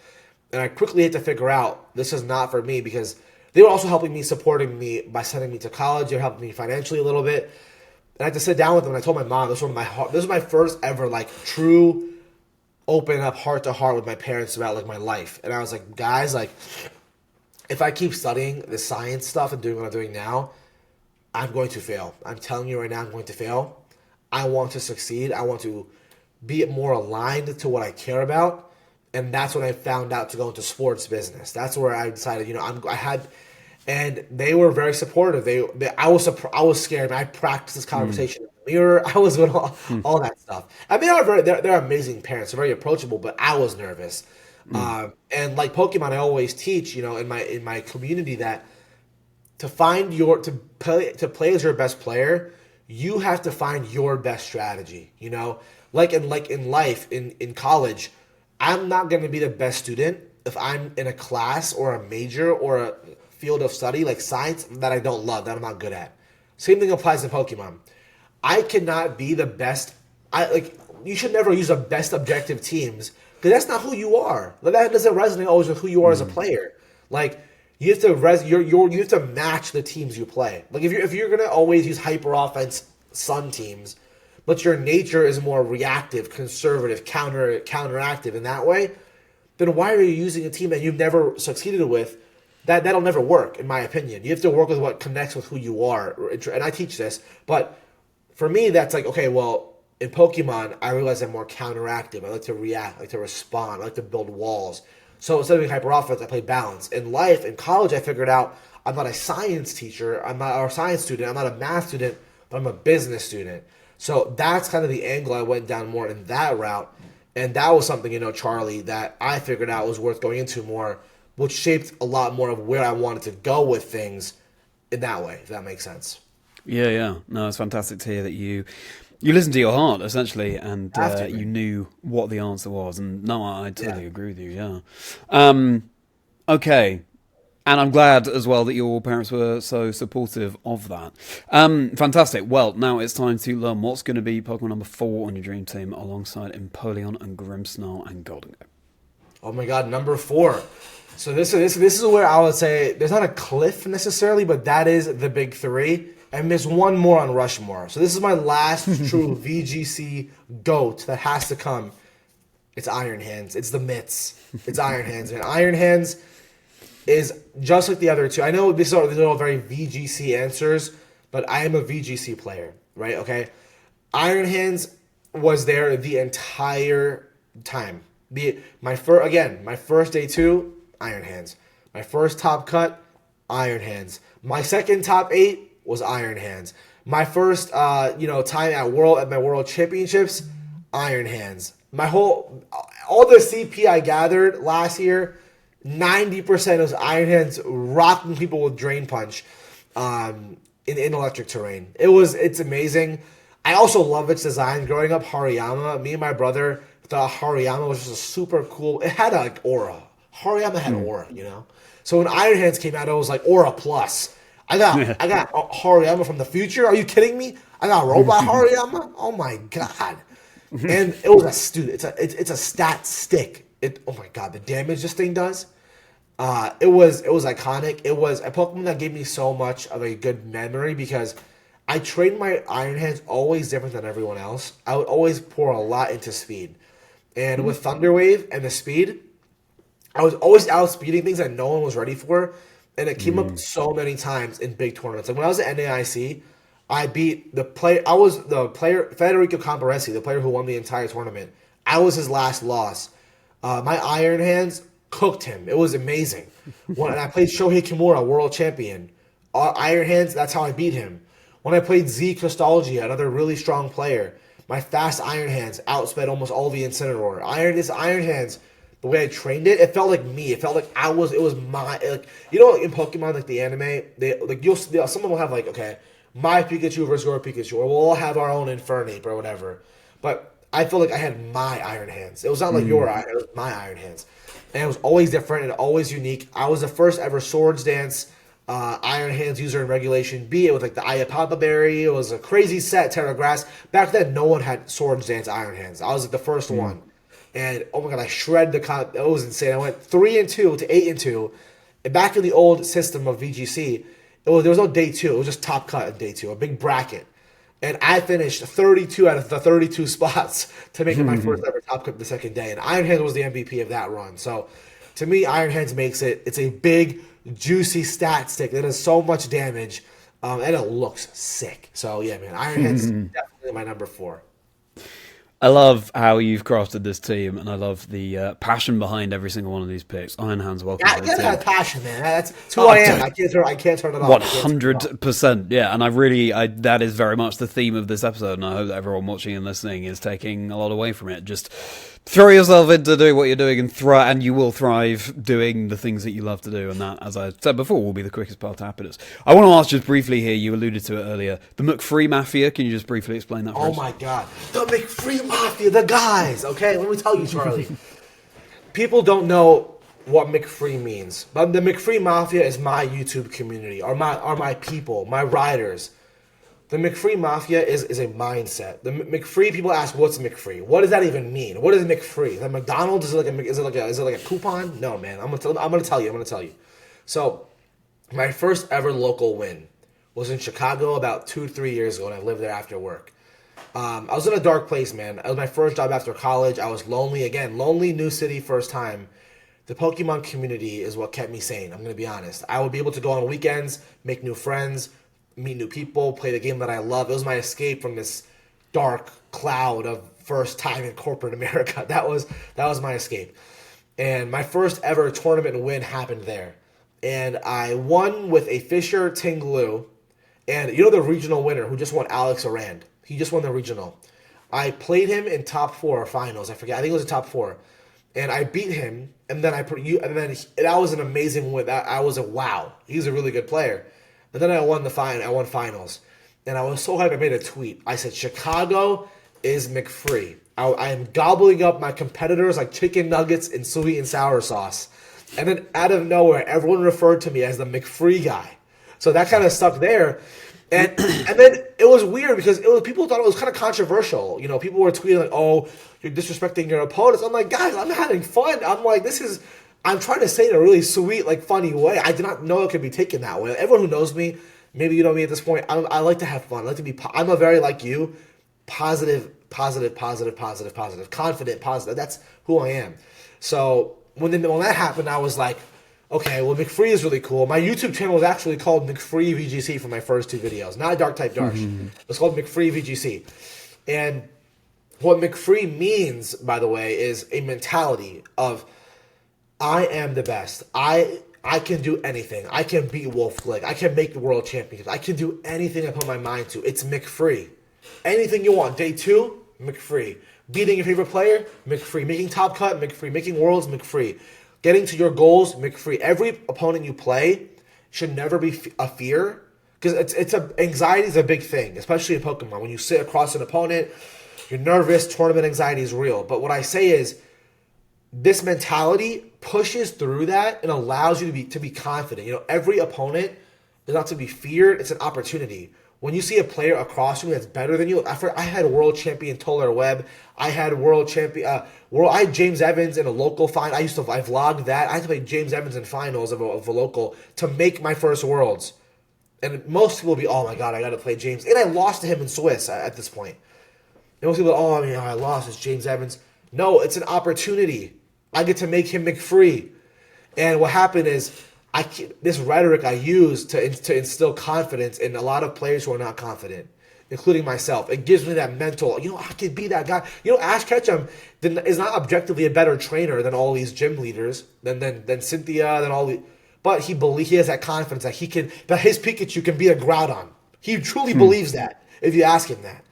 And I quickly had to figure out this is not for me, because they were also helping me, supporting me by sending me to college. They were helping me financially a little bit. And I had to sit down with them, and I told my mom, this was my first ever like true open up heart to heart with my parents about like my life. And I was like, guys, like, if I keep studying the science stuff and doing what I'm doing now, I'm going to fail. I'm telling you right now, I'm going to fail. I want to succeed. I want to be more aligned to what I care about. And that's when I found out to go into sports business. That's where I decided, and they were very supportive. I was scared. I practiced this conversation in the mirror. I was doing all that stuff. I mean, they're amazing parents. They're very approachable, but I was nervous. And like Pokemon, I always teach, in my community, that to play as your best player, you have to find your best strategy. Like in life, in college, I'm not going to be the best student if I'm in a class or a major or a field of study like science that I don't love, that I'm not good at. Same thing applies to Pokemon. I cannot be the best. You should never use the best objective teams, because that's not who you are. That doesn't resonate always with who you are as a player. Like, you have to you have to match the teams you play. Like, if you're gonna always use hyper offense Sun teams, but your nature is more reactive, conservative, counteractive in that way, then why are you using a team that you've never succeeded with? That'll never work, in my opinion. You have to work with what connects with who you are. And I teach this, but for me, that's like, okay, well, in Pokemon, I realize I'm more counteractive. I like to react, I like to respond, I like to build walls. So instead of being hyper offense, I play balance. In life, in college, I figured out I'm not a science teacher, I'm not a science student, I'm not a math student, but I'm a business student. So that's kind of the angle I went down more in that route. And that was something, Charlie, that I figured out was worth going into more, which shaped a lot more of where I wanted to go with things in that way, if that makes sense. Yeah. No, it's fantastic to hear that you listened to your heart, essentially, and you knew what the answer was. And no, I totally agree with you, yeah. Okay. And I'm glad as well that your parents were so supportive of that. Fantastic. Well, now it's time to learn what's going to be Pokemon number 4 on your dream team alongside Empoleon and Grimmsnarl and Golden. Oh my God, number 4. So this is where I would say there's not a cliff necessarily, but that is the big 3. And there's one more on Rushmore. So this is my last true VGC GOAT that has to come. It's Iron Hands. It's the Mitts. It's Iron Hands, man. Iron Hands is just like the other two. I know these are all very VGC answers, but I am a VGC player, right? Okay. Iron Hands was there the entire time. My first day 2, Iron Hands. My first top cut, Iron Hands. My second top 8 was Iron Hands. My first time at my world championships, Iron Hands. All the CP I gathered last year, 90% was Iron Hands rocking people with Drain Punch in electric terrain. It's amazing. I also love its design. Growing up, Hariyama, me and my brother thought Hariyama was just a super cool. It had like aura. Hariyama had aura, So when Iron Hands came out, it was like Aura Plus. I got Hariyama from the future. Are you kidding me? I got Robot Hariyama. Oh my God! And it was it's a stat stick. Oh my God, the damage this thing does. It was iconic. It was a Pokemon that gave me so much of a good memory because I trained my Iron Hands always different than everyone else. I would always pour a lot into speed, and with Thunder Wave and the speed, I was always outspeeding things that no one was ready for. And it came up so many times in big tournaments. Like when I was at NAIC, I beat the player. I was the player Federico Camporesi, the player who won the entire tournament. I was his last loss. My Iron Hands cooked him. It was amazing. When I played Shohei Kimura, world champion, Iron Hands. That's how I beat him. When I played Z Crystalgia, another really strong player, my fast Iron Hands outsped almost all the Incineroar. Iron Hands the way I trained it, it felt like me. It felt like it was my, like, you know, in Pokemon, like the anime, they, like, someone will have, like, okay, my Pikachu versus your Pikachu, or we'll all have our own Infernape or whatever. But I feel like I had my Iron Hands. It was not like your Iron, it was my Iron Hands. And it was always different and always unique. I was the first ever Swords Dance Iron Hands user in Regulation B. It was like the Ayapapa Berry. It was a crazy set, Terra Grass. Back then, no one had Swords Dance Iron Hands. I was like the first one. And oh my god, I shredded it was insane. I went 3-2 to 8-2. And back in the old system of VGC, there was no day 2. It was just top cut in day 2, a big bracket. And I finished 32 out of the 32 spots to make it my first ever top cut the second day. And Iron Hands was the MVP of that run. So to me, Iron Hands makes it's a big, juicy stat stick that does so much damage. And it looks sick. So yeah, man, Iron Hands is definitely my number 4. I love how you've crafted this team, and I love the passion behind every single one of these picks. Iron Hands, welcome. I gotta have passion, man. That's who I am. I can't turn it off. 100%, yeah. And that is very much the theme of this episode, and I hope that everyone watching and listening is taking a lot away from it. Just throw yourself into doing what you're doing, and you will thrive doing the things that you love to do. And that, as I said before, will be the quickest path to happiness. I want to ask just briefly here. You alluded to it earlier. The McFree Mafia. Can you just briefly explain that for us? Oh my god, the McFree Mafia, the guys. Okay, let me tell you, Charlie. People don't know what McFree means, but the McFree Mafia is my YouTube community, are my people, my riders. The McFree Mafia is a mindset. The McFree people ask, "What's McFree? What does that even mean? What is McFree? The McDonald's is it like a coupon? No, man. I'm gonna tell you. So, my first ever local win was in Chicago about 2-3 years ago, and I lived there after work. I was in a dark place, man. It was my first job after college. I was lonely, new city, first time. The Pokemon community is what kept me sane. I'm gonna be honest. I would be able to go on weekends, make new friends, meet new people, play the game that I love. It was my escape from this dark cloud of first time in corporate America. That was my escape. And my first ever tournament win happened there. And I won with a Fisher Tinglu. And you know the regional winner who just won, Alex Arand. He just won the regional. I played him in top 4 finals. I forget. I think it was a top 4. And I beat him. And then that was an amazing win. I was wow. He's a really good player. And then I won finals. And I was so hyped I made a tweet. I said, Chicago is McFree. I am gobbling up my competitors like chicken nuggets in sweet and sour sauce. And then out of nowhere, everyone referred to me as the McFree guy. So that kind of stuck there. And then it was weird because people thought it was kind of controversial. You know, people were tweeting like, "Oh, you're disrespecting your opponents." I'm like, guys, I'm having fun. I'm like, I'm trying to say it in a really sweet, like, funny way. I did not know it could be taken that way. Everyone who knows me, maybe you know me at this point, I like to have fun. I like to be. I'm a very, like you, positive, confident, positive. That's who I am. So when that happened, I was like, okay, well, McFree is really cool. My YouTube channel was actually called McFree VGC for my first 2 videos, not Dark Type Darsh. It was called McFree VGC. And what McFree means, by the way, is a mentality of I am the best. I can do anything. I can beat WOLFE GLICK. I can make the world championships. I can do anything I put my mind to. It's McFree. Anything you want. Day 2, McFree. Beating your favorite player, McFree. Making top cut, McFree. Making worlds, McFree. Getting to your goals, McFree. Every opponent you play should never be a fear, because anxiety is a big thing, especially in Pokemon. When you sit across an opponent, you're nervous. Tournament anxiety is real. But what I say is, this mentality pushes through that and allows you to be confident. You know, every opponent is not to be feared. It's an opportunity. When you see a player across you that's better than you, I had world champion Toller Webb. I had world champion. I had James Evans in a local final. I vlogged that. I had to play James Evans in finals of a local to make my first worlds. And most people will be, oh my god, I got to play James. And I lost to him in Swiss at this point. And most people, I lost. It's James Evans. No, it's an opportunity. I get to make him McFree. And what happened is, this rhetoric I use to instill confidence in a lot of players who are not confident, including myself. It gives me that mental, I can be that guy. Ash Ketchum is not objectively a better trainer than all these gym leaders, than Cynthia, than all the, but he has that confidence that his Pikachu can beat a Groudon. He truly believes that, if you ask him that.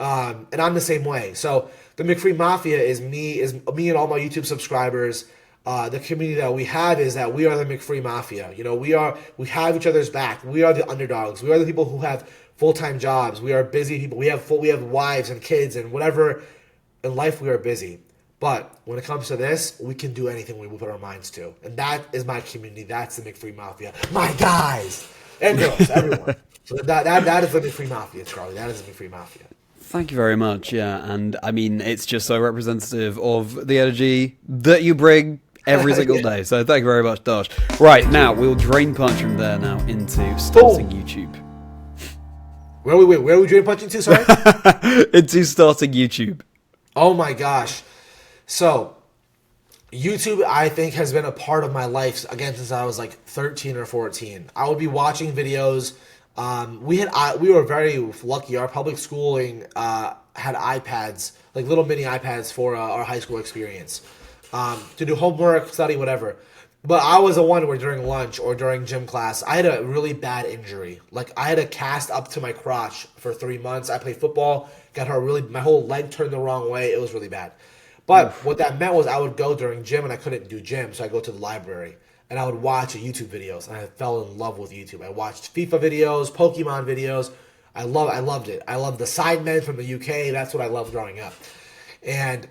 And I'm the same way. So the McFree Mafia is me and all my YouTube subscribers. The community that we have is that we are the McFree Mafia. You know, we have each other's back. We are the underdogs. We are the people who have full-time jobs. We are busy people. We have wives and kids and whatever in life. We are busy. But when it comes to this, we can do anything we put our minds to. And that is my community. That's the McFree Mafia. My guys and girls, everyone. So that is the McFree Mafia, Charlie. That is the McFree Mafia. Thank you very much. Yeah, and I mean, it's just so representative of the energy that you bring every single day. So thank you very much, Darsh. Right, now we'll drain punch from there now into starting YouTube. Where are we drain punching to, sorry? Into starting YouTube. Oh my gosh. So, YouTube, I think, has been a part of my life, again, since I was like 13 or 14. I would be watching videos. We were very lucky. Our public schooling had iPads, like little mini iPads for our high school experience, to do homework, study, whatever. But I was the one where during lunch or during gym class, I had a really bad injury. Like, I had a cast up to my crotch for 3 months. I played football, my whole leg turned the wrong way. It was really bad. But what that meant was I would go during gym and I couldn't do gym, so I go to the library and I would watch YouTube videos, and I fell in love with YouTube. I watched FIFA videos, Pokemon videos. I loved it. I loved the Sidemen from the UK. That's what I loved growing up, and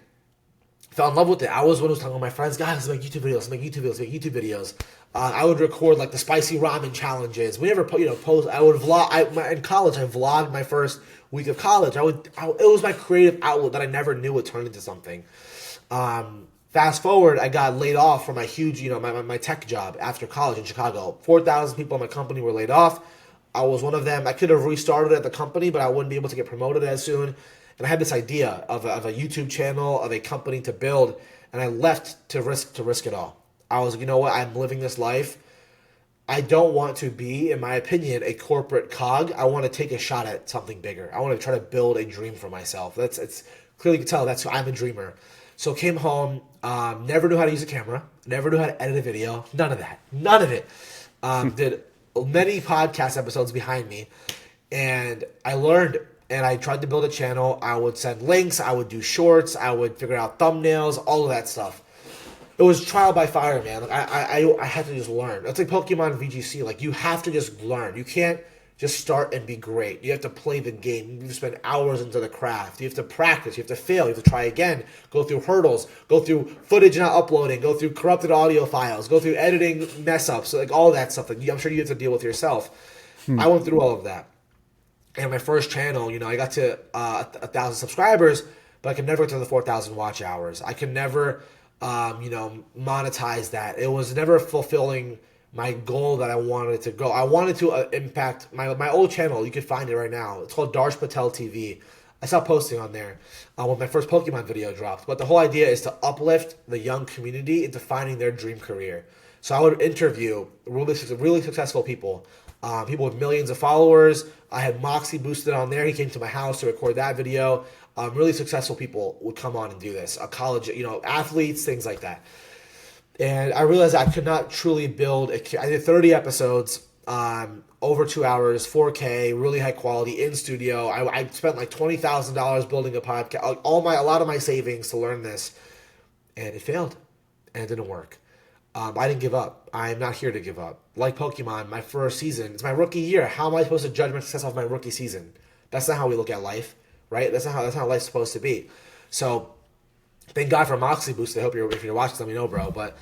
fell in love with it. I was one who was talking to my friends, guys, let's make YouTube videos. I would record like the spicy ramen challenges. We never, post. I would vlog. In college, I vlogged my first week of college. It was my creative outlet that I never knew would turn into something. Fast forward, I got laid off from my huge, my tech job after college in Chicago. 4,000 people in my company were laid off. I was one of them. I could have restarted at the company, but I wouldn't be able to get promoted as soon. And I had this idea of a YouTube channel, of a company to build, and I left to risk it all. I was like, you know what? I'm living this life. I don't want to be, in my opinion, a corporate cog. I want to take a shot at something bigger. I want to try to build a dream for myself. It's clearly you can tell I'm a dreamer. So came home, never knew how to use a camera, never knew how to edit a video, none of it. Did many podcast episodes behind me, and I learned, and I tried to build a channel. I would send links, I would do shorts, I would figure out thumbnails, all of that stuff. It was trial by fire, man. Like I had to just learn. It's like Pokemon VGC. Like, you have to just learn. You can't just start and be great. You have to play the game. You have to spend hours into the craft. You have to practice. You have to fail. You have to try again. Go through hurdles. Go through footage not uploading. Go through corrupted audio files. Go through editing mess ups. Like all that stuff that I'm sure you have to deal with yourself. I went through all of that. And my first channel, I got to 1,000 subscribers, but I could never get to the 4,000 watch hours. I could never, monetize that. It was never fulfilling my goal that I wanted to go. I wanted to impact my old channel. You can find it right now. It's called Darsh TV. I stopped posting on there when my first Pokemon video dropped. But the whole idea is to uplift the young community into finding their dream career. So I would interview really successful people, people with millions of followers. I had Moxie boosted on there. He came to my house to record that video. Really successful people would come on and do this. College, athletes, things like that. And I realized I could not truly build I did 30 episodes, over 2 hours, 4K, really high quality, in studio. I spent like $20,000 building a podcast, a lot of my savings to learn this, and it failed, and it didn't work. I didn't give up. I'm not here to give up. Like Pokemon, my first season, it's my rookie year. How am I supposed to judge my success off my rookie season? That's not how we look at life, right? That's not how life's supposed to be. So, thank God for Moxie Boost. I hope if you're watching, let me know, bro. But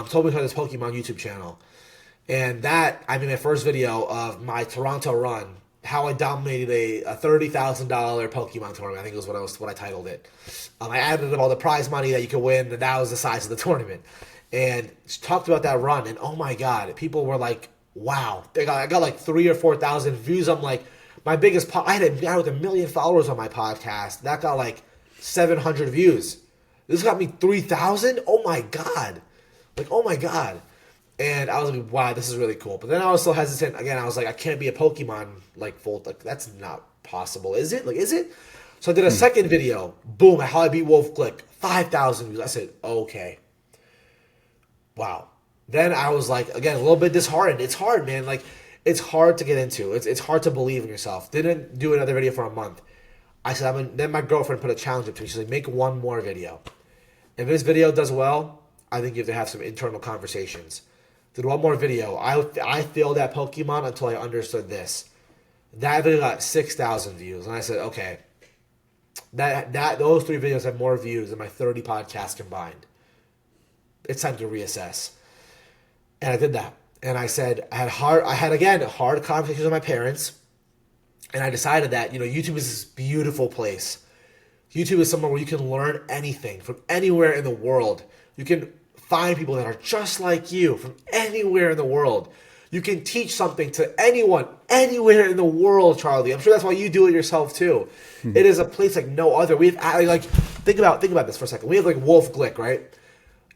told me to this Pokemon YouTube channel. And I made my first video of my Toronto run, how I dominated a $30,000 Pokemon tournament. I think it was what I titled it. I added up all the prize money that you could win, and that was the size of the tournament. And talked about that run, and oh my God, people were like, wow. I got like 3,000 or 4,000 views. I'm like, my biggest, I had a guy with 1 million followers on my podcast. That got like 700 views. This got me 3,000? Oh my God. Like, oh my God. And I was like, wow, this is really cool. But then I was still hesitant. Again, I was like, I can't be a Pokemon, that's not possible. Is it? Is it? So I did a second video. Boom, how I beat WOLFE GLICK. 5,000 views. I said, okay. Wow. Then I was like, again, a little bit disheartened. It's hard, man. Like, it's hard to get into. It's hard to believe in yourself. Didn't do another video for a month. I said, then my girlfriend put a challenge up to me. She's like, make one more video. If this video does well, I think you have to have some internal conversations. Did one more video. I failed at Pokemon until I understood this. That video got 6,000 views. And I said, okay, those 3 videos have more views than my 30 podcasts combined. It's time to reassess. And I did that. And I said, I had hard conversations with my parents. And I decided that, YouTube is this beautiful place. YouTube is somewhere where you can learn anything from anywhere in the world. You can find people that are just like you from anywhere in the world. You can teach something to anyone, anywhere in the world, Charlie. I'm sure that's why you do it yourself too. It is a place like no other. We have think about this for a second. We have like WOLFE GLICK, right?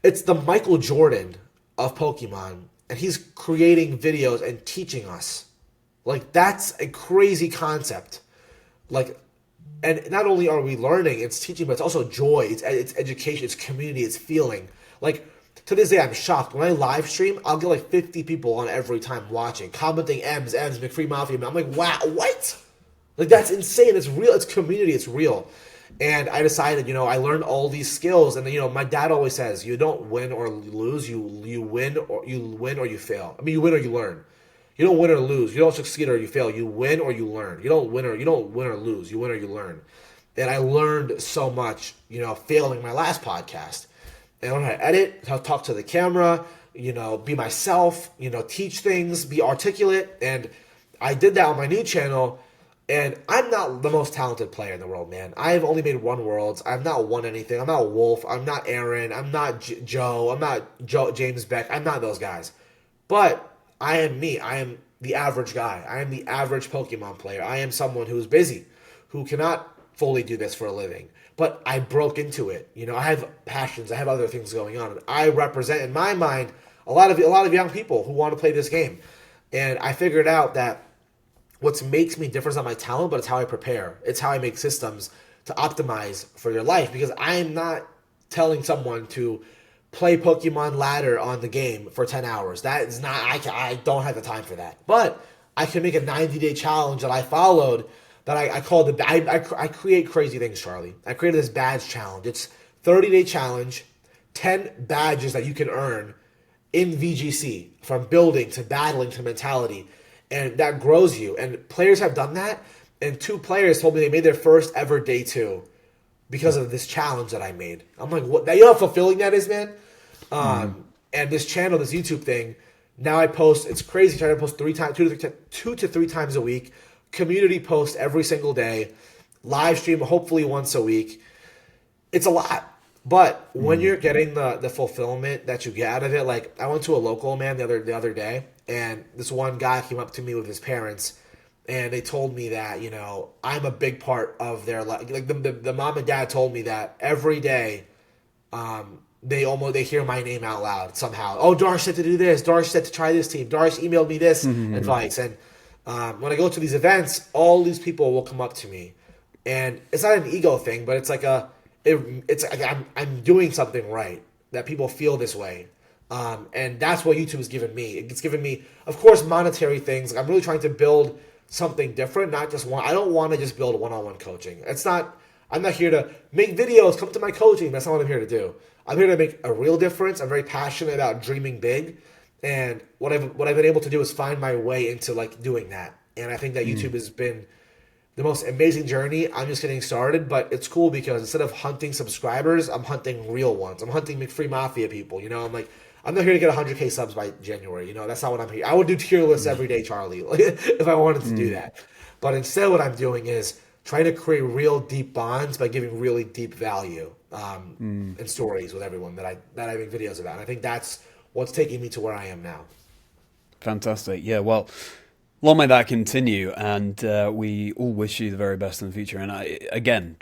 It's the Michael Jordan of Pokemon, and he's creating videos and teaching us. Like, that's a crazy concept. Like, and not only are we learning, it's teaching, but it's also joy. It's education. It's community. It's feeling. Like, to this day, I'm shocked. When I live stream, I'll get like 50 people on every time watching, commenting M's, McFree Mafia. I'm like, wow, what? Like, that's insane. It's real. It's community. It's real. And I decided, I learned all these skills. And, my dad always says, you don't win or lose. You win or you fail. I mean, you win or you learn. You don't win or lose. You don't succeed or you fail. You win or you learn. You don't win or lose. You win or you learn. And I learned so much, failing my last podcast. And I learned how to edit, how to talk to the camera, be myself, teach things, be articulate. And I did that on my new channel. And I'm not the most talented player in the world, man. I've only made 1 Worlds. I've not won anything. I'm not Wolf. I'm not Aaron. I'm not Joe. I'm not James Beck. I'm not those guys. But I am me. I am the average guy. I am the average Pokemon player. I am someone who is busy, who cannot fully do this for a living. But I broke into it. I have passions. I have other things going on. And I represent, in my mind, a lot of young people who want to play this game. And I figured out that what makes me different is not my talent, but it's how I prepare. It's how I make systems to optimize for your life. Because I am not telling someone to play Pokemon ladder on the game for 10 hours. That is not, I don't have the time for that. But I can make a 90-day challenge that I followed that I called I create crazy things, Charlie. I created this badge challenge. It's 30-day challenge, 10 badges that you can earn in VGC, from building to battling to mentality. And that grows you. And players have done that. And 2 players told me they made their first ever day 2 because of this challenge that I made. I'm like, what? You know how fulfilling that is, man? And this channel, this YouTube thing, now I post, it's crazy, trying to post 2 to 3 times a week, community post every single day, live stream hopefully once a week. It's a lot. But when you're getting the fulfillment that you get out of it, like I went to a local, man, the other day, and this one guy came up to me with his parents, and they told me that, I'm a big part of their life. Like the mom and dad told me that every day, they hear my name out loud somehow. Oh, Darsh said to do this. Darsh said to try this team. Darsh emailed me this advice. And when I go to these events, all these people will come up to me, and it's not an ego thing, but it's like I'm doing something right, that people feel this way. And that's what YouTube has given me. It's given me, of course, monetary things. Like, I'm really trying to build something different, not just one. I don't want to just build one-on-one coaching. I'm not here to make videos, come to my coaching. That's not what I'm here to do. I'm here to make a real difference. I'm very passionate about dreaming big. And what I've been able to do is find my way into like doing that. And I think that YouTube has been the most amazing journey. I'm just getting started, but it's cool because instead of hunting subscribers, I'm hunting real ones. I'm hunting McFree Mafia people. I'm like, I'm not here to get 100K subs by January. That's not what I'm here. I would do tier lists every day, Charlie, if I wanted to do that. But instead what I'm doing is trying to create real deep bonds by giving really deep value and stories with everyone that I make videos about. And I think that's what's taking me to where I am now. Fantastic. Yeah, well, long may that continue, and we all wish you the very best in the future. And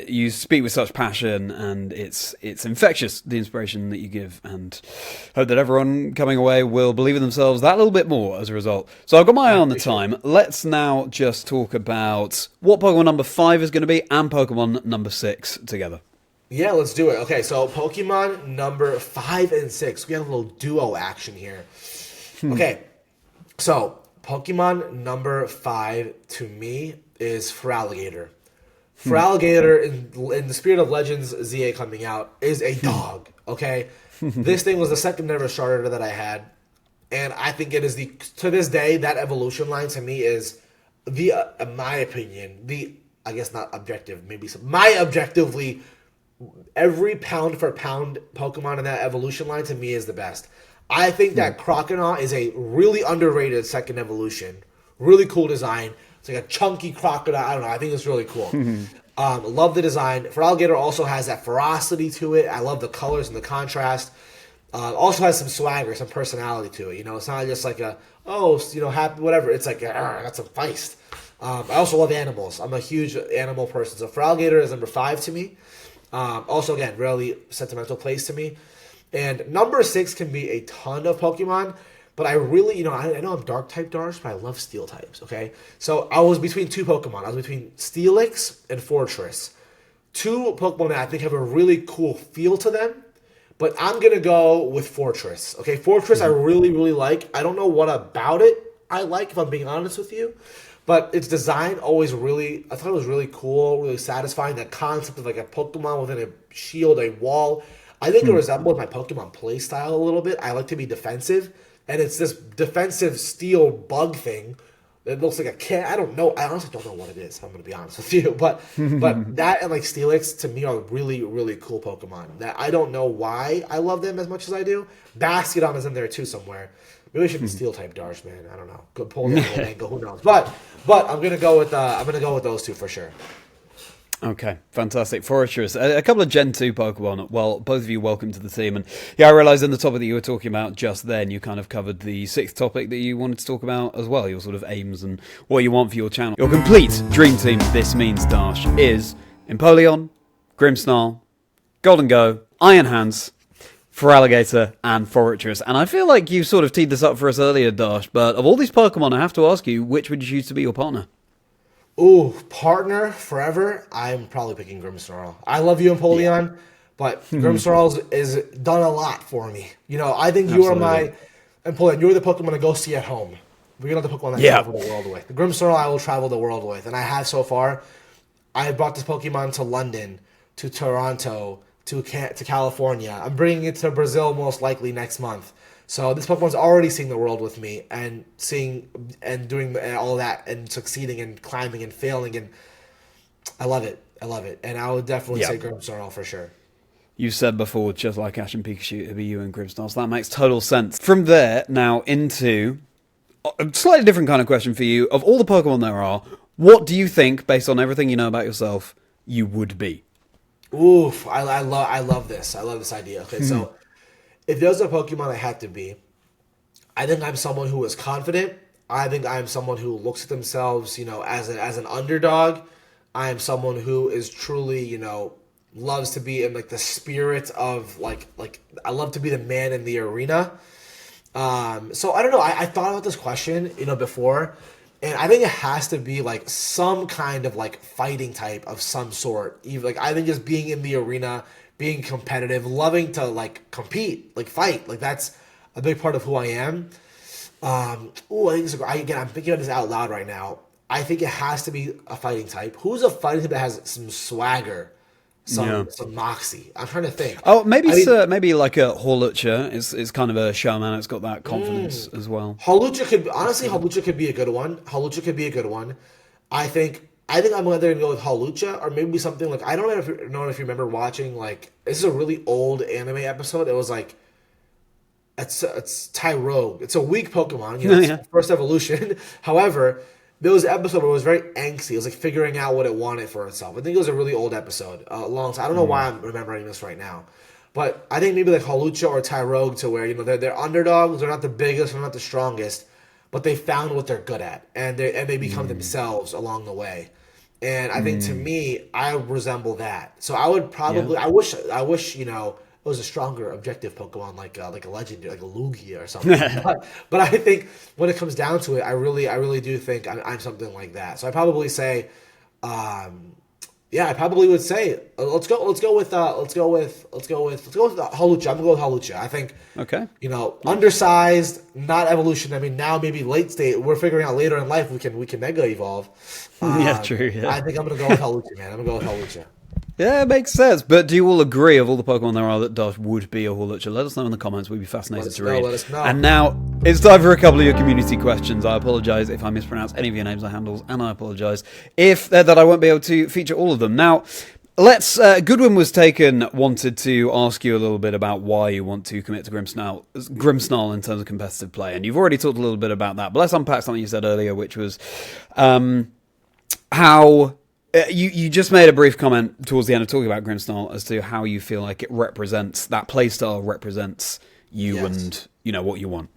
you speak with such passion, and it's infectious, the inspiration that you give, and hope that everyone coming away will believe in themselves that little bit more as a result. So I've got my eye on the time. Let's now just talk about what Pokemon number 5 is going to be and Pokemon number 6 together. Yeah, let's do it. Okay, so Pokemon number 5 and 6. We have a little duo action here. Okay, so Pokemon number 5 to me is Feraligatr. For alligator, in the spirit of Legends ZA coming out, is a dog. Okay, this thing was the second ever starter that I had, and I think it is to this day that evolution line to me is in my opinion, I guess not objective, maybe my objectively, every pound for pound Pokemon in that evolution line to me is the best. I think that Croconaw is a really underrated second evolution. Really cool design. It's like a chunky crocodile. I don't know. I think it's really cool. Love the design. For alligator also has that ferocity to it. I love the colors and the contrast. Also has some swagger, some personality to it. You know, it's not just like happy, whatever. It's like, that's a feist. I also love animals. I'm a huge animal person. So for alligator is number 5 to me. Also, again, really sentimental place to me. And number 6 can be a ton of Pokemon. But I really, I know I'm Dark type Darsh, but I love Steel types, okay? So I was between 2 Pokemon. I was between Steelix and Fortress. 2 Pokemon that I think have a really cool feel to them. But I'm going to go with Fortress, okay? Fortress I really, really like. I don't know what about it I like, if I'm being honest with you. But its design I thought it was really cool, really satisfying. That concept of like a Pokemon within a shield, a wall. I think it resembles my Pokemon playstyle a little bit. I like to be defensive. And it's this defensive steel bug thing that looks like a cat. I don't know. I honestly don't know what it is. I'm going to be honest with you. But that and like Steelix to me are really, really cool Pokemon. That I don't know why I love them as much as I do. Bastiodon is in there too somewhere. Maybe I should be Steel type Darsh, man. I don't know. Good pull that angle. Who knows? But I'm going to go with those 2 for sure. Okay, fantastic. Fortress, a couple of Gen 2 Pokemon. Well, both of you, welcome to the team. And yeah, I realised in the topic that you were talking about just then, you kind of covered the 6th topic that you wanted to talk about as well, your sort of aims and what you want for your channel. Your complete dream team, this means, Darsh, is Empoleon, Grimmsnarl, Golden Go, Iron Hands, Feraligatr, and Fortress. And I feel like you sort of teed this up for us earlier, Darsh, but of all these Pokemon, I have to ask you, which would you choose to be your partner? Ooh, partner forever. I'm probably picking Grimmsnarl. I love you, Empoleon, but Grimmsnarl is done a lot for me. I think you are my Empoleon. You're the Pokemon to go see at home. We're not the Pokemon that travel the world with. The Grimmsnarl I will travel the world with, and I have so far. I have brought this Pokemon to London, to Toronto, to California. I'm bringing it to Brazil most likely next month. So this Pokemon's already seeing the world with me and doing all that and succeeding and climbing and failing, and I love it. And I would definitely say Grimmsnarl for sure. You said before, just like Ash and Pikachu, it'd be you and Grimmsnarl, so that makes total sense. From there, now into a slightly different kind of question for you. Of all the Pokemon there are, what do you think, based on everything you know about yourself, you would be? Oof, I love this. I love this idea. Okay, so if there's a Pokemon I had to be, I think I'm someone who is confident. I think I'm someone who looks at themselves, as an underdog. I am someone who is truly, loves to be in like the spirit of like I love to be the man in the arena. So I don't know. I thought about this question, before, and I think it has to be like some kind of like fighting type of some sort. Even like I think just being in the arena, being competitive, loving to like compete, like fight, like that's a big part of who I am. I think I'm thinking of this out loud right now. I think it has to be a fighting type. Who's a fighting type that has some swagger, some moxie? I'm trying to think. Oh, maybe like a Hawlucha is kind of a showman. It's got that confidence as well. Hawlucha could be a good one. I think I'm either going to go with Hawlucha or maybe something like, I don't know if you remember watching, like, this is a really old anime episode. It was like, it's Tyrogue. It's a weak Pokemon, it's first evolution. However, there was an episode where it was very angsty. It was like figuring out what it wanted for itself. I think it was a really old episode, a long time. I don't know why I'm remembering this right now. But I think maybe like Hawlucha or Tyrogue, to where, they're underdogs, they're not the biggest, they're not the strongest, but they found what they're good at, and they become themselves along the way. And I think to me, I resemble that. So I would probably, I wish it was a stronger objective Pokemon like a legendary, like a Lugia or something. but I think when it comes down to it, I really do think I'm something like that. So I probably say, Yeah, I probably would say Hawlucha. I'm gonna go with Hawlucha. I think Okay. undersized, not evolution. I mean, now maybe late state. We're figuring out later in life we can mega evolve. Yeah, true. Yeah. I think I'm gonna go with Hawlucha, man. I'm gonna go with Hawlucha. Yeah, it makes sense. But do you all agree, of all the Pokemon there are, that Darsh would be a Hawlucha? Let us know in the comments. We'd be fascinated to read. Let us know. And now it's time for a couple of your community questions. I apologise if I mispronounce any of your names or handles, and I apologise if that I won't be able to feature all of them. Now, Goodwin wanted to ask you a little bit about why you want to commit to Grimmsnarl in terms of competitive play, and you've already talked a little bit about that. But let's unpack something you said earlier, which was how. You just made a brief comment towards the end of talking about Grimmsnarl as to how you feel like it represents, that playstyle represents you. Yes. And, what you want.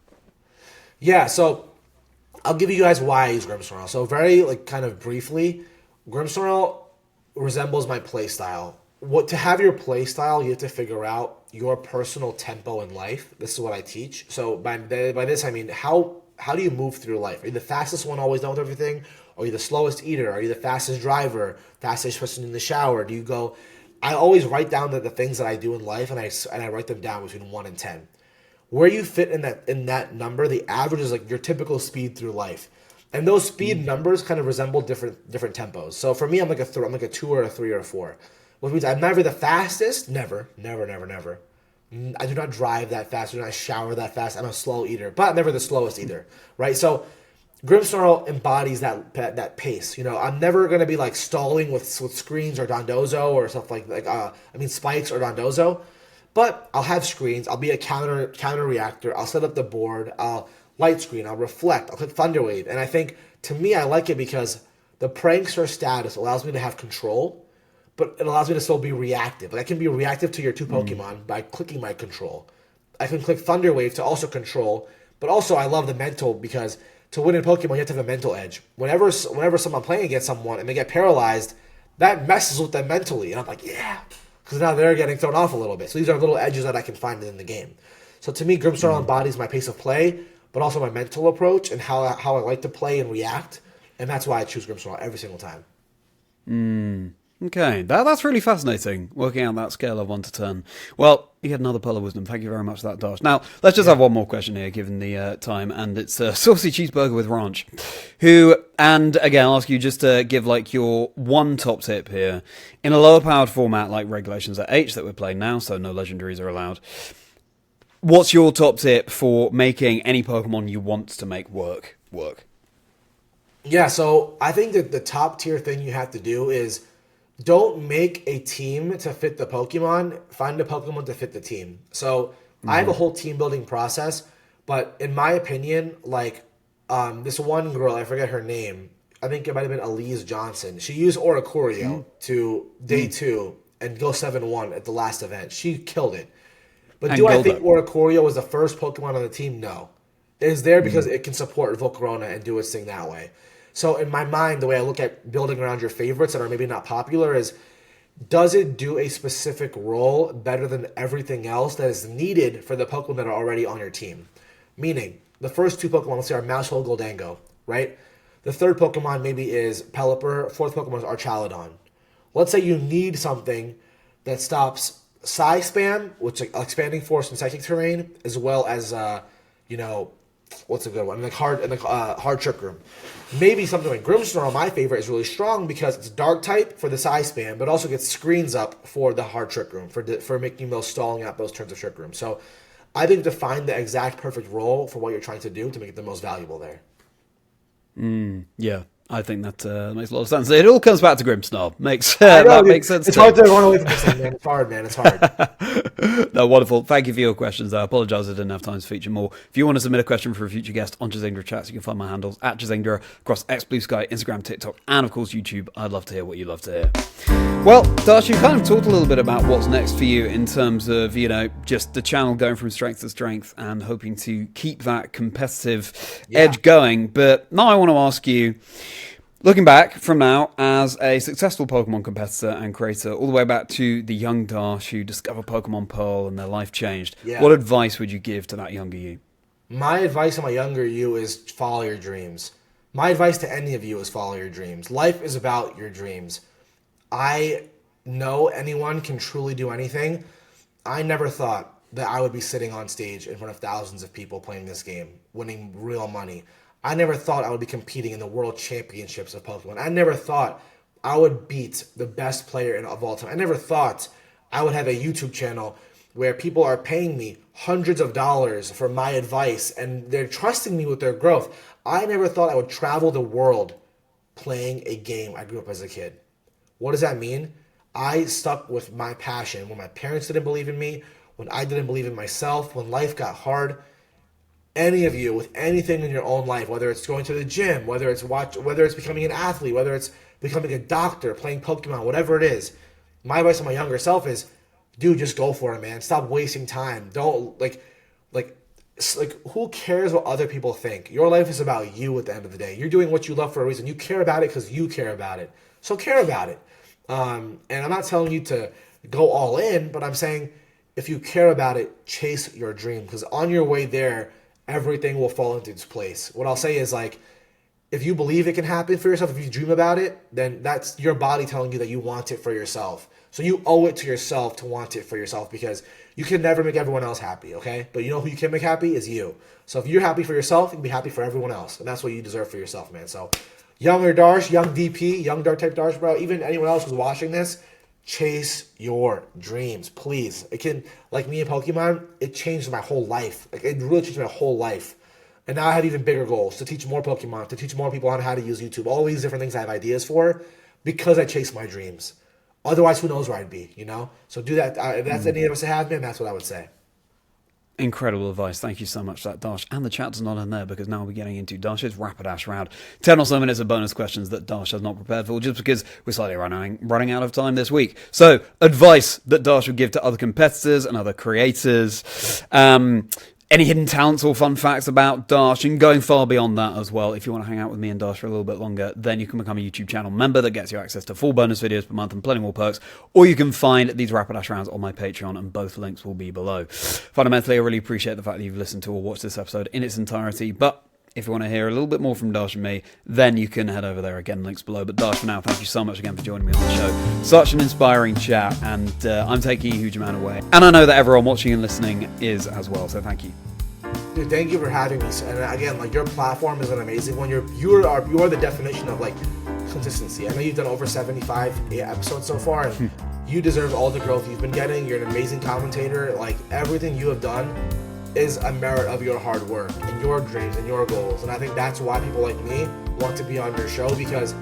Yeah, so I'll give you guys why I use Grimmsnarl. So very, kind of briefly, Grimmsnarl resembles my playstyle. To have your playstyle, you have to figure out your personal tempo in life. This is what I teach. So by this, I mean, how do you move through life? Are you the fastest one, always done with everything? Are you the slowest eater? Are you the fastest driver? Fastest person in the shower? Do you go? I always write down the things that I do in life, and I write them down between 1 and 10. Where you fit in that number, the average is like your typical speed through life, and those speed numbers kind of resemble different tempos. So for me, I'm like a 2 or a 3 or a 4, which means I'm never the fastest. Never. I do not drive that fast. I do not shower that fast. I'm a slow eater, but I'm never the slowest either, right? So Grimmsnarl embodies that pace. I'm never gonna be like stalling with screens or Dondozo or stuff spikes or Dondozo, but I'll have screens. I'll be a counter reactor. I'll set up the board. I'll light screen. I'll reflect. I'll click Thunder Wave. And I think to me, I like it because the Prankster status allows me to have control, but it allows me to still be reactive. Like I can be reactive to your two Pokemon by clicking my control. I can click Thunder Wave to also control, but also I love the mental because to win in Pokemon, you have to have a mental edge. Whenever someone playing against someone and they get paralyzed, that messes with them mentally. And I'm like, yeah, because now they're getting thrown off a little bit. So these are little edges that I can find in the game. So to me, Grimmsnarl embodies my pace of play, but also my mental approach and how I like to play and react. And that's why I choose Grimmsnarl every single time. Okay, that's really fascinating, working out that scale of 1 to 10. Well, you had another pearl of wisdom. Thank you very much for that, Darsh. Now, let's just have one more question here, given the time, and it's Saucy Cheeseburger with Ranch, and again, I'll ask you just to give, your one top tip here. In a lower-powered format like Regulations at H that we're playing now, so no legendaries are allowed, what's your top tip for making any Pokemon you want to make work? Yeah, so I think that the top-tier thing you have to do is don't make a team to fit the Pokemon. Find a Pokemon to fit the team. So I have a whole team building process, but in my opinion, this one girl, I forget her name. I think it might have been Elise Johnson. She used Oricorio to day 2 and go 7-1 at the last event. She killed it. But And do I killed think it. Oricorio was the first Pokemon on the team? No. It is there because it can support Volcarona and do its thing that way. So in my mind, the way I look at building around your favorites that are maybe not popular is, does it do a specific role better than everything else that is needed for the Pokemon that are already on your team? Meaning, the first 2 Pokemon, let's say, are Maushold, Goldango, right? The third Pokemon maybe is Pelipper. Fourth Pokemon is Archaludon. Let's say you need something that stops Psy Spam, which is expanding force and psychic terrain, as well as what's a good one? Hard Trick Room. Maybe something like Grimmsnarl, my favorite, is really strong because it's Dark type for the Psy Spam, but also gets screens up for the Hard Trick Room for making those stalling out those turns of Trick Room. So I think to find the exact perfect role for what you're trying to do to make it the most valuable there. Yeah, I think that makes a lot of sense. It all comes back to Grimmsnarl. Makes sense. It's hard to run away from this thing, man. It's hard, man. It's hard. No, wonderful. Thank you for your questions. I apologise I didn't have time to feature more. If you want to submit a question for a future guest on Chazingdra Chats, you can find my handles at Chazingdra across X, Blue Sky, Instagram, TikTok, and of course YouTube. I'd love to hear what you love to hear. Well, Darsh, you kind of talked a little bit about what's next for you in terms of, just the channel going from strength to strength and hoping to keep that competitive edge going. But now I want to ask you, looking back from now as a successful Pokemon competitor and creator, all the way back to the young Darsh who discovered Pokemon Pearl and their life changed, what advice would you give to that younger you? My advice to my younger you is follow your dreams. My advice to any of you is follow your dreams. Life is about your dreams. I know anyone can truly do anything. I never thought that I would be sitting on stage in front of thousands of people playing this game, winning real money. I never thought I would be competing in the world championships of Pokemon. I never thought I would beat the best player of all time. I never thought I would have a YouTube channel where people are paying me hundreds of dollars for my advice and they're trusting me with their growth. I never thought I would travel the world playing a game I grew up as a kid. What does that mean? I stuck with my passion when my parents didn't believe in me, when I didn't believe in myself, when life got hard. Any of you with anything in your own life, whether it's going to the gym, whether it's becoming an athlete, whether it's becoming a doctor, playing Pokemon, whatever it is, my advice to my younger self is, dude, just go for it, man. Stop wasting time. Don't like who cares what other people think? Your life is about you at the end of the day. You're doing what you love for a reason. You care about it because you care about it. So care about it. And I'm not telling you to go all in, but I'm saying if you care about it, chase your dream, because on your way there, everything will fall into its place. What I'll say is, like, if you believe it can happen for yourself, if you dream about it, then that's your body telling you that you want it for yourself. So you owe it to yourself to want it for yourself, because you can never make everyone else happy, okay? But you know who you can make happy is you. So if you're happy for yourself, you can be happy for everyone else. And that's what you deserve for yourself, man. So younger Darsh, young DP, young Dark Type Darsh, bro, even anyone else who's watching this, chase your dreams, please. It can, like me in Pokemon, it changed my whole life. Like, it really changed my whole life. And now I have even bigger goals, to teach more Pokemon, to teach more people on how to use YouTube, all these different things I have ideas for, because I chase my dreams. Otherwise, who knows where I'd be, you know? So do that. If that's any of us to have, man, that's what I would say. Incredible advice. Thank you so much for that, Darsh. And the chat's not in there, because now we're getting into Darsh's Rapidash round. 10 or so minutes of bonus questions that Darsh has not prepared for, just because we're slightly running out of time this week. So, advice that Darsh would give to other competitors and other creators. Any hidden talents or fun facts about Darsh, and going far beyond that as well. If you want to hang out with me and Darsh for a little bit longer, then you can become a YouTube channel member that gets you access to full bonus videos per month and plenty more perks, or you can find these Rapidash rounds on my Patreon, and both links will be below. Fundamentally, I really appreciate the fact that you've listened to or watched this episode in its entirety, but if you want to hear a little bit more from Darsh and me, then you can head over there. Again, links below. But Darsh, for now, thank you so much again for joining me on the show. Such an inspiring chat, and I'm taking a huge amount away. And I know that everyone watching and listening is as well, so thank you. Dude, thank you for having me. And again, like, your platform is an amazing one. You are the definition of, like, consistency. I know you've done over 75 episodes so far, and you deserve all the growth you've been getting. You're an amazing commentator. Like, everything you have done is a merit of your hard work and your dreams and your goals. And I think that's why people like me want to be on your show, because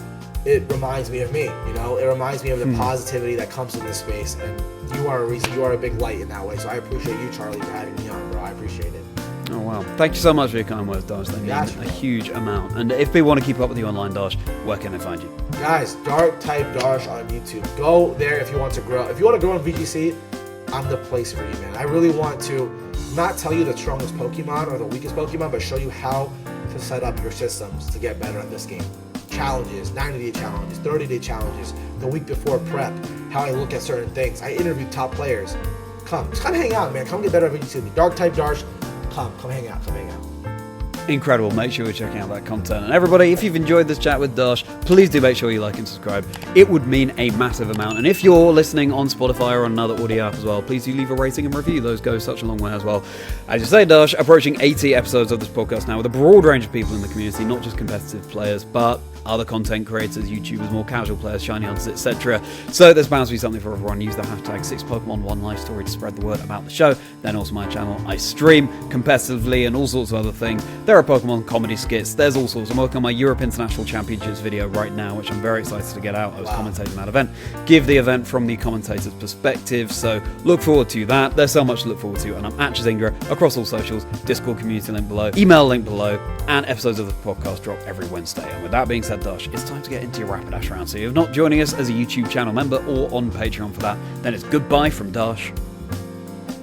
it reminds me of me, you know? It reminds me of the positivity that comes in this space, and you are a reason. You are a big light in that way. So I appreciate you, Charlie, for having me on, bro. I appreciate it. Oh, wow. Thank you so much for your kind words, Darsh. They mean a huge amount. And if people want to keep up with you online, Darsh, where can they find you? Guys, Dark Type Darsh on YouTube. Go there if you want to grow. If you want to grow in VGC, I'm the place for you, man. I really want to not tell you the strongest Pokemon or the weakest Pokemon, but show you how to set up your systems to get better at this game. Challenges, 90-day challenges, 30-day challenges, the week before prep, how I look at certain things. I interview top players. Just come hang out, man. Come get better at VGC. Dark Type Darsh. Come hang out, Incredible. Make sure you're checking out that content. And everybody, if you've enjoyed this chat with Darsh, please do make sure you like and subscribe. It would mean a massive amount. And if you're listening on Spotify or on another audio app as well, please do leave a rating and review. Those go such a long way as well. As you say, Darsh, approaching 80 episodes of this podcast now with a broad range of people in the community, not just competitive players, but other content creators, YouTubers, more casual players, shiny hunters, etc. So there's bound to be something for everyone. Use the hashtag 6Pokemon1Life Story to spread the word about the show. Then also my channel. I stream competitively and all sorts of other things. There are Pokemon comedy skits. There's all sorts. I'm working on my Europe International Championships video right now, which I'm very excited to get out. I was commentating that event. Give the event from the commentator's perspective. So look forward to that. There's so much to look forward to. And I'm at Chazingdra across all socials. Discord community link below. Email link below. And episodes of the podcast drop every Wednesday. And with that being said, Darsh, it's time to get into your Rapidash round. So if you're not joining us as a YouTube channel member or on Patreon for that, then it's goodbye from Darsh.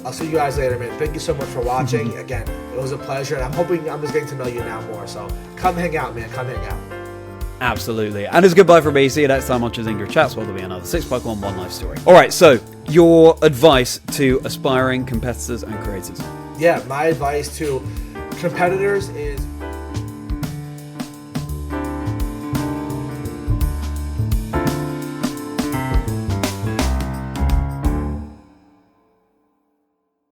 I'll see you guys later, man. Thank you so much for watching. Again, it was a pleasure, and I'm hoping I'm just getting to know you now more. So come hang out, man. Come hang out. Absolutely. And it's goodbye from me. See you next time on Chazingdra Chats, where there'll be another 6 Pokemon 1 Life Story. Alright, so your advice to aspiring competitors and creators. Yeah, my advice to competitors is